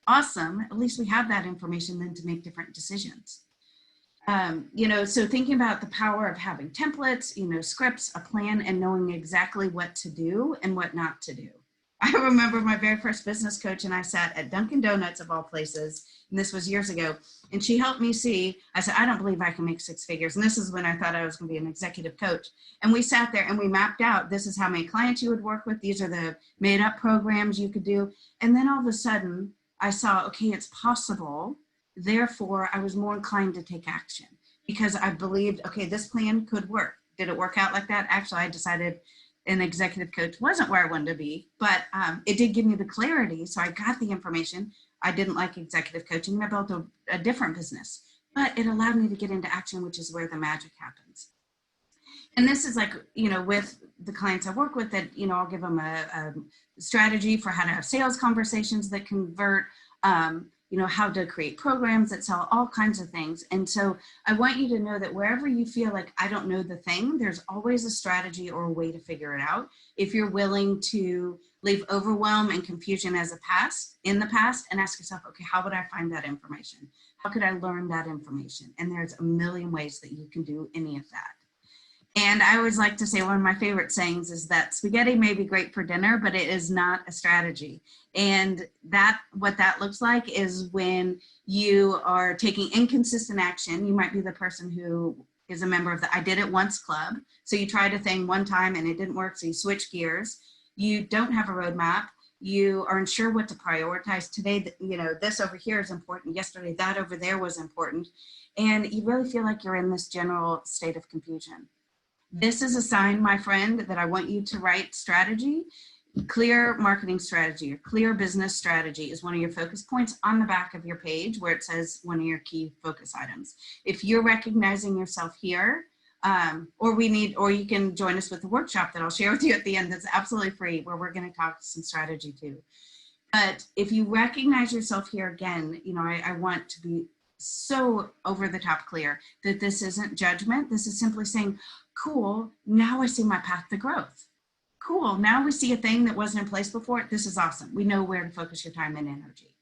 Awesome. At least we have that information then to make different decisions. You know, so thinking about the power of having templates, you know, scripts, a plan, and knowing exactly what to do and what not to do. I remember my very first business coach and I sat at Dunkin' Donuts of all places, and this was years ago, and she helped me see, I said, I don't believe I can make 6 figures. And this is when I thought I was going to be an executive coach. And we sat there and we mapped out, this is how many clients you would work with. These are the made up programs you could do. And then all of a sudden I saw, okay, it's possible. Therefore, I was more inclined to take action because I believed, okay, this plan could work. Did it work out like that? Actually, I decided an executive coach wasn't where I wanted to be, but it did give me the clarity. So I got the information. I didn't like executive coaching, and I built a different business, but it allowed me to get into action, which is where the magic happens. And this is like, you know, with the clients I work with that, you know, I'll give them a strategy for how to have sales conversations that convert, you know, how to create programs that sell, all kinds of things. And so I want you to know that wherever you feel like I don't know the thing, there's always a strategy or a way to figure it out. If you're willing to leave overwhelm and confusion in the past and ask yourself, okay, how would I find that information? How could I learn that information? And there's a million ways that you can do any of that. And I always like to say, one of my favorite sayings is that spaghetti may be great for dinner, but it is not a strategy. And what that looks like is when you are taking inconsistent action. You might be the person who is a member of the I Did It Once club. So you tried a thing one time and it didn't work, so you switch gears. You don't have a roadmap. You are unsure what to prioritize. Today, you know, this over here is important. Yesterday, that over there was important. And you really feel like you're in this general state of confusion. This is a sign, my friend, that I want you to write strategy. Clear marketing strategy or clear business strategy is one of your focus points on the back of your page where it says one of your key focus items. If you're recognizing yourself here, or you can join us with the workshop that I'll share with you at the end that's absolutely free, where we're going to talk some strategy too. But if you recognize yourself here again, you know, I want to be so over the top clear that this isn't judgment. This is simply saying, cool, now I see my path to growth. Cool, now we see a thing that wasn't in place before. This is awesome. We know where to focus your time and energy.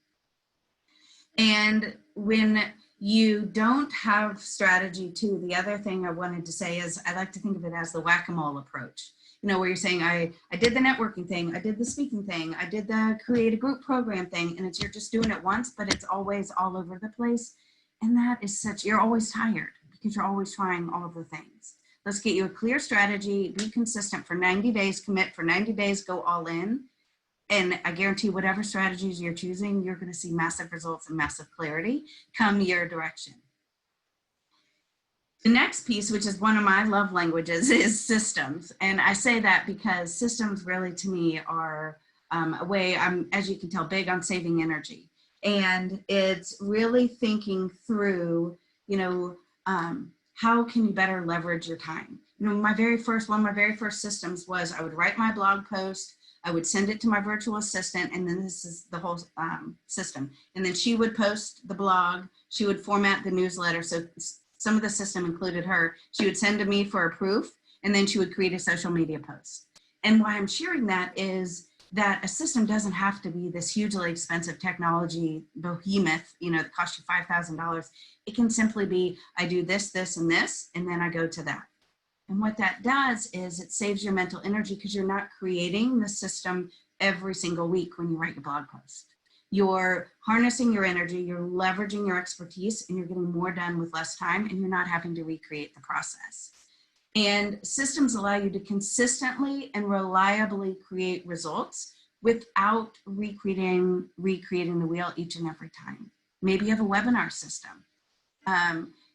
And when you don't have strategy too, the other thing I wanted to say is I like to think of it as the whack-a-mole approach. You know, where you're saying, I did the networking thing, I did the speaking thing, I did the create a group program thing, and you're just doing it once, but it's always all over the place. And that is you're always tired because you're always trying all of the things. Let's get you a clear strategy, be consistent for 90 days, commit for 90 days, go all in. And I guarantee whatever strategies you're choosing, you're going to see massive results and massive clarity come your direction. The next piece, which is one of my love languages, is systems. And I say that because systems really, to me, are a way, as you can tell, big on saving energy. And it's really thinking through, you know, how can you better leverage your time? You know, one of my very first systems was I would write my blog post, I would send it to my virtual assistant, and then this is the whole system. And then she would post the blog, she would format the newsletter. So some of the system included her. She would send to me for a proof, and then she would create a social media post. And why I'm sharing that is that a system doesn't have to be this hugely expensive technology behemoth, you know, that costs you $5,000. It can simply be, I do this, this, and this, and then I go to that. And what that does is it saves your mental energy because you're not creating the system every single week when you write your blog post. You're harnessing your energy, you're leveraging your expertise, and you're getting more done with less time, and you're not having to recreate the process. And systems allow you to consistently and reliably create results without recreating the wheel each and every time. Maybe you have a webinar system.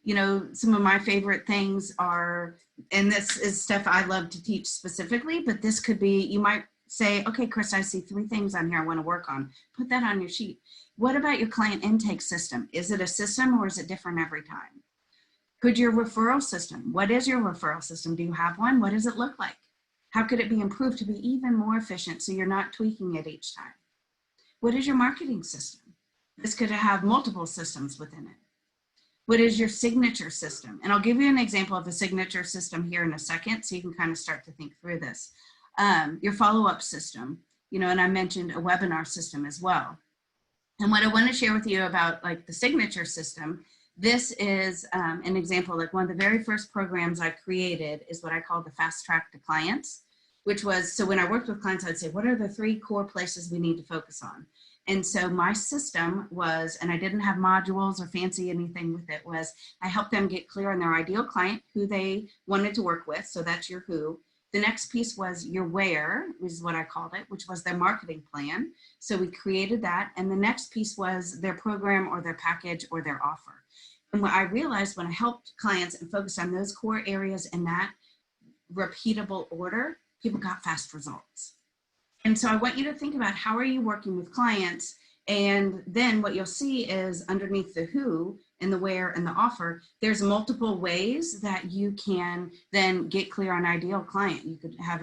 You know, some of my favorite things are, and this is stuff I love to teach specifically, but this could be, you might say, okay, Krista, I see 3 things on here I want to work on. Put that on your sheet. What about your client intake system? Is it a system or is it different every time? Could your referral system, what is your referral system? Do you have one? What does it look like? How could it be improved to be even more efficient so you're not tweaking it each time? What is your marketing system? This could have multiple systems within it. What is your signature system? And I'll give you an example of a signature system here in a second so you can kind of start to think through this. Your follow-up system, you know, and I mentioned a webinar system as well. And what I want to share with you about like the signature system, this is an example, like one of the very first programs I created is what I call the fast track to clients, which was, so when I worked with clients, I'd say, what are the 3 core places we need to focus on? And so my system was, and I didn't have modules or fancy anything with it, was I helped them get clear on their ideal client, who they wanted to work with. So that's your who. The next piece was your where, is what I called it, which was their marketing plan. So we created that. And the next piece was their program or their package or their offer. And what I realized when I helped clients and focused on those core areas in that repeatable order, people got fast results. And so I want you to think about how are you working with clients, and then what you'll see is underneath the who and the where and the offer, there's multiple ways that you can then get clear on ideal client. You could have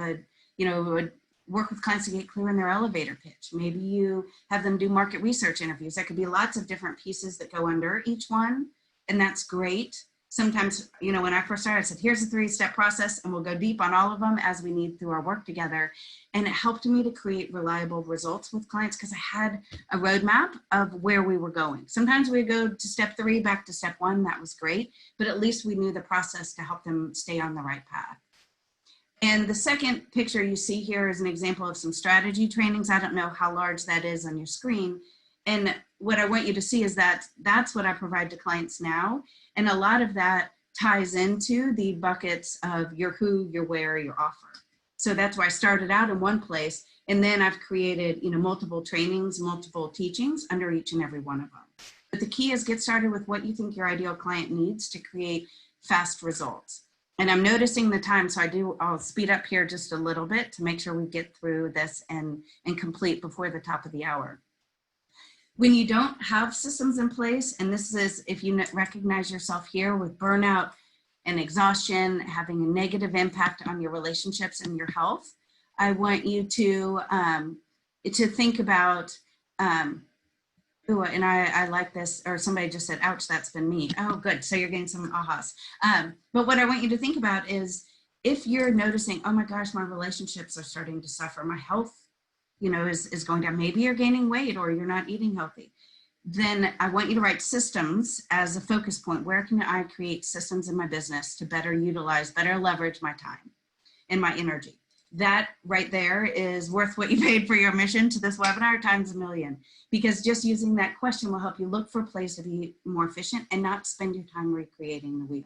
work with clients to get clear on their elevator pitch. Maybe you have them do market research interviews. There could be lots of different pieces that go under each one, and that's great. Sometimes, you know, when I first started, I said, here's a 3-step process, and we'll go deep on all of them as we need through our work together. And it helped me to create reliable results with clients because I had a roadmap of where we were going. Sometimes we go to step 3, back to step 1. That was great, but at least we knew the process to help them stay on the right path. And the second picture you see here is an example of some strategy trainings. I don't know how large that is on your screen. And what I want you to see is that that's what I provide to clients now. And a lot of that ties into the buckets of your who, your where, your offer. So that's why I started out in one place. And then I've created, you know, multiple trainings, multiple teachings under each and every one of them. But the key is get started with what you think your ideal client needs to create fast results. And I'm noticing the time, so I'll speed up here just a little bit to make sure we get through this and complete before the top of the hour. When you don't have systems in place, and this is if you recognize yourself here with burnout and exhaustion having a negative impact on your relationships and your health, I want you to think about, and I like this, or somebody just said, ouch, that's been me. Oh, good, so you're getting some ahas. But what I want you to think about is if you're noticing, oh my gosh, my relationships are starting to suffer, my health, you know, is going down. Maybe you're gaining weight or you're not eating healthy. then I want you to write systems as a focus point. Where can I create systems in my business to better utilize, better leverage my time and my energy? That right there is worth what you paid for your admission to this webinar times a million, because just using that question will help you look for a place to be more efficient and not spend your time recreating the wheel.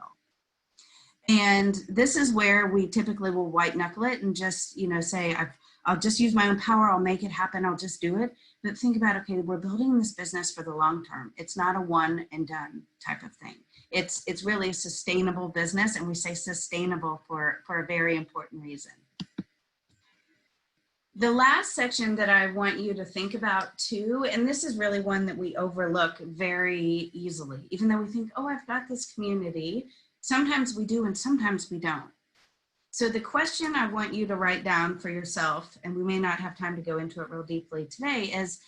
And this is where we typically will white knuckle it and just, say, I'll just use my own power. I'll make it happen. I'll just do it. But think about, okay, we're building this business for the long term. It's not a one and done type of thing. It's really a sustainable business. And we say sustainable for a very important reason. The last section that I want you to think about too, and this is really one that we overlook very easily, even though we think, oh, I've got this community. Sometimes we do and sometimes we don't. So the question I want you to write down for yourself, and we may not have time to go into it real deeply today, is,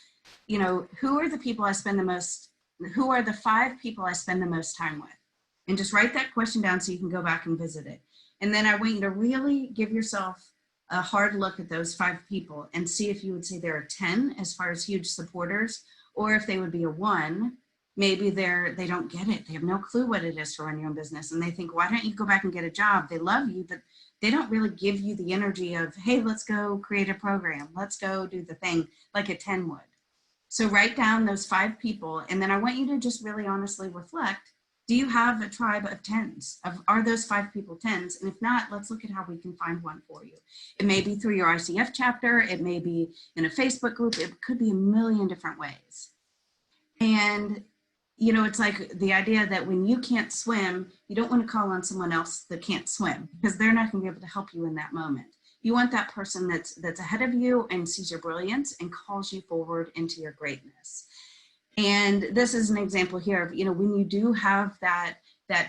who are the people I spend the most, who are the 5 people I spend the most time with? And just write that question down so you can go back and visit it. And then I want you to really give yourself a hard look at those 5 people and see if you would say they're a 10 as far as huge supporters, or if they would be a 1. Maybe they don't get it. They have no clue what it is to run your own business. And they think, why don't you go back and get a job? They love you, but they don't really give you the energy of, hey, let's go create a program. Let's go do the thing like a 10 would. So write down those 5 people. And then I want you to just really honestly reflect. Do you have a tribe of 10s? Are those 5 people 10s? And if not, let's look at how we can find one for you. It may be through your ICF chapter. It may be in a Facebook group. It could be a million different ways. And it's like the idea that when you can't swim, you don't want to call on someone else that can't swim, because they're not going to be able to help you in that moment. You want that person that's ahead of you and sees your brilliance and calls you forward into your greatness. And this is an example here of, when you do have that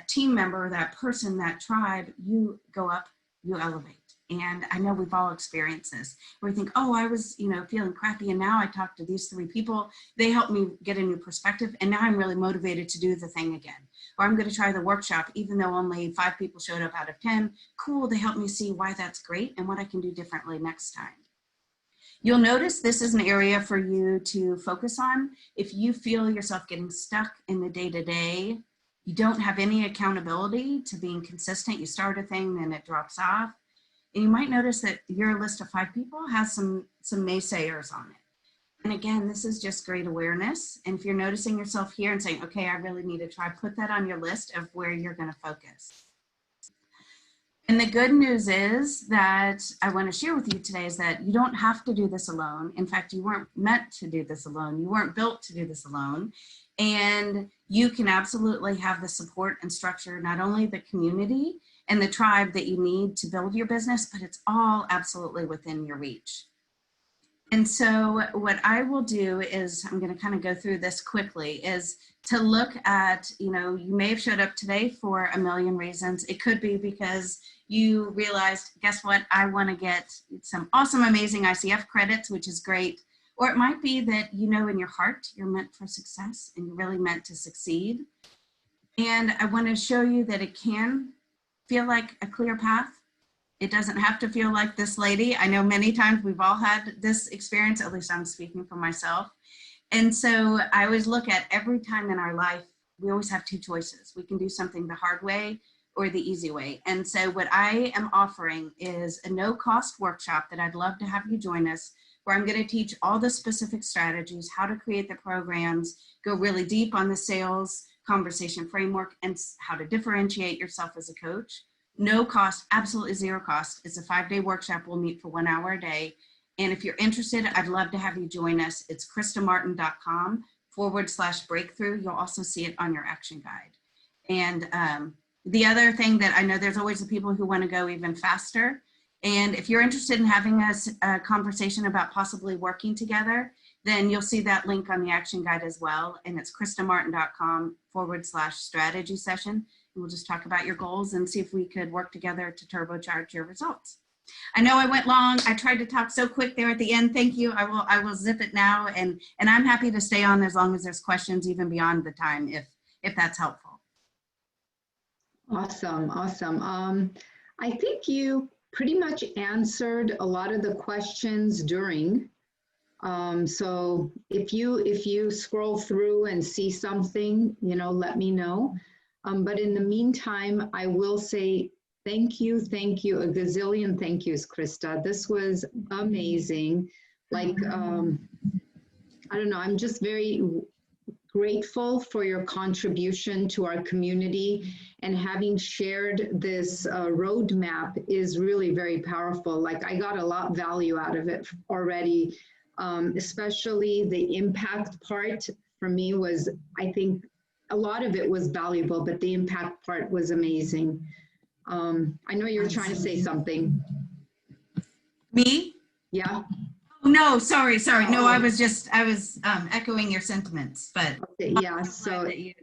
team member, that person, that tribe, you go up, you elevate. And I know we've all experienced this, where we think, oh, I was, feeling crappy, and now I talked to these 3 people. They helped me get a new perspective, and now I'm really motivated to do the thing again. Or I'm going to try the workshop, even though only 5 people showed up out of 10. Cool, they helped me see why that's great and what I can do differently next time. You'll notice this is an area for you to focus on. If you feel yourself getting stuck in the day-to-day, you don't have any accountability to being consistent. You start a thing, then it drops off. And you might notice that your list of 5 people has some naysayers on it. And again, this is just great awareness. And if you're noticing yourself here and saying, okay, I really need to try, put that on your list of where you're going to focus. And the good news is that I want to share with you today is that you don't have to do this alone. In fact, you weren't meant to do this alone. You weren't built to do this alone. And you can absolutely have the support and structure, not only the community and the tribe that you need to build your business, but it's all absolutely within your reach. And so what I will do is, I'm going to kind of go through this quickly, is to look at, you may have showed up today for a million reasons. It could be because you realized, guess what, I want to get some awesome, amazing ICF credits, which is great. Or it might be that in your heart, you're meant for success and you're really meant to succeed. And I want to show you that it can feel like a clear path. It doesn't have to feel like this lady. I know many times we've all had this experience, at least I'm speaking for myself. And so I always look at every time in our life, we always have 2 choices. We can do something the hard way or the easy way. And so what I am offering is a no-cost workshop that I'd love to have you join us, where I'm going to teach all the specific strategies, how to create the programs, go really deep on the sales conversation framework, and how to differentiate yourself as a coach. No cost, absolutely 0 cost. It's a 5-day workshop. We'll meet for 1 hour a day. And if you're interested, I'd love to have you join us. It's kristamartin.com/breakthrough. You'll also see it on your action guide. And the other thing that I know, there's always the people who want to go even faster. And if you're interested in having a conversation about possibly working together, then you'll see that link on the action guide as well. And it's kristamartin.com/strategy session. And we'll just talk about your goals and see if we could work together to turbocharge your results. I know I went long. I tried to talk so quick there at the end. Thank you. I will zip it now. And I'm happy to stay on as long as there's questions even beyond the time, if that's helpful. Awesome. I think you pretty much answered a lot of the questions during So if you scroll through and see something, let me know. But in the meantime, I will say thank you, a gazillion thank yous, Krista. This was amazing. Like, I don't know, I'm just very grateful for your contribution to our community, and having shared this roadmap is really very powerful. Like, I got a lot of value out of it already, especially the impact part for me was, I think a lot of it was valuable, but the impact part was amazing. I know you're trying to say something. Me? Yeah. Oh, no, sorry. No, I was echoing your sentiments, but okay, yeah. So that you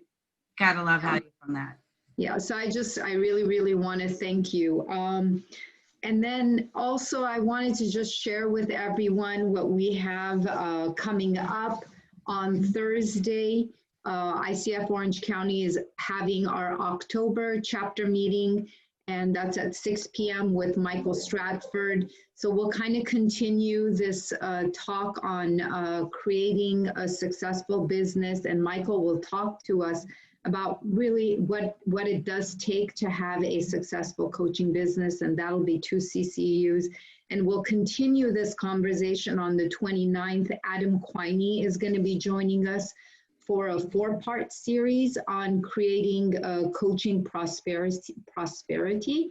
got a lot of value from that. Yeah. So I really, really want to thank you. And then also I wanted to just share with everyone what we have coming up on Thursday. ICF Orange County is having our October chapter meeting, and that's at 6 p.m. with Michael Stratford. So we'll kind of continue this talk on creating a successful business, and Michael will talk to us about really what it does take to have a successful coaching business, and that'll be 2 CCUs. And we'll continue this conversation on the 29th. Adam Quiney is going to be joining us for a 4-part series on creating coaching prosperity.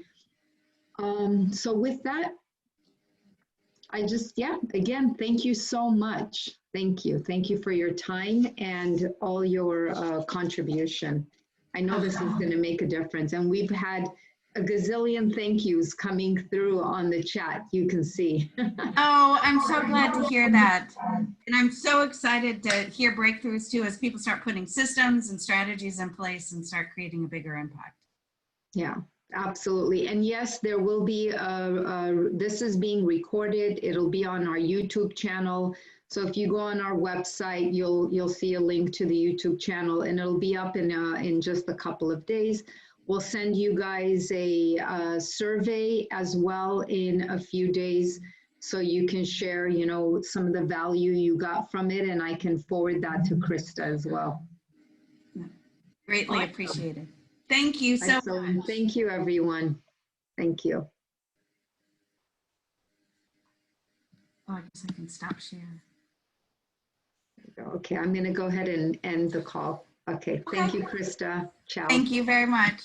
So with that, again, thank you so much. Thank you. Thank you for your time and all your contribution. I know this is going to make a difference. And we've had a gazillion thank yous coming through on the chat, you can see. Oh, I'm so glad to hear that. And I'm so excited to hear breakthroughs too, as people start putting systems and strategies in place and start creating a bigger impact. Yeah. Absolutely. And yes, there will be, this is being recorded. It'll be on our YouTube channel. So if you go on our website, you'll see a link to the YouTube channel, and it'll be up in just a couple of days. We'll send you guys a survey as well in a few days, so you can share, some of the value you got from it, and I can forward that to Krista as well. Greatly appreciated. Thank you so much. Thank you, everyone. Thank you. Oh, I guess I can stop sharing. Okay, I'm going to go ahead and end the call. Okay, thank you, Krista. Ciao. Thank you very much.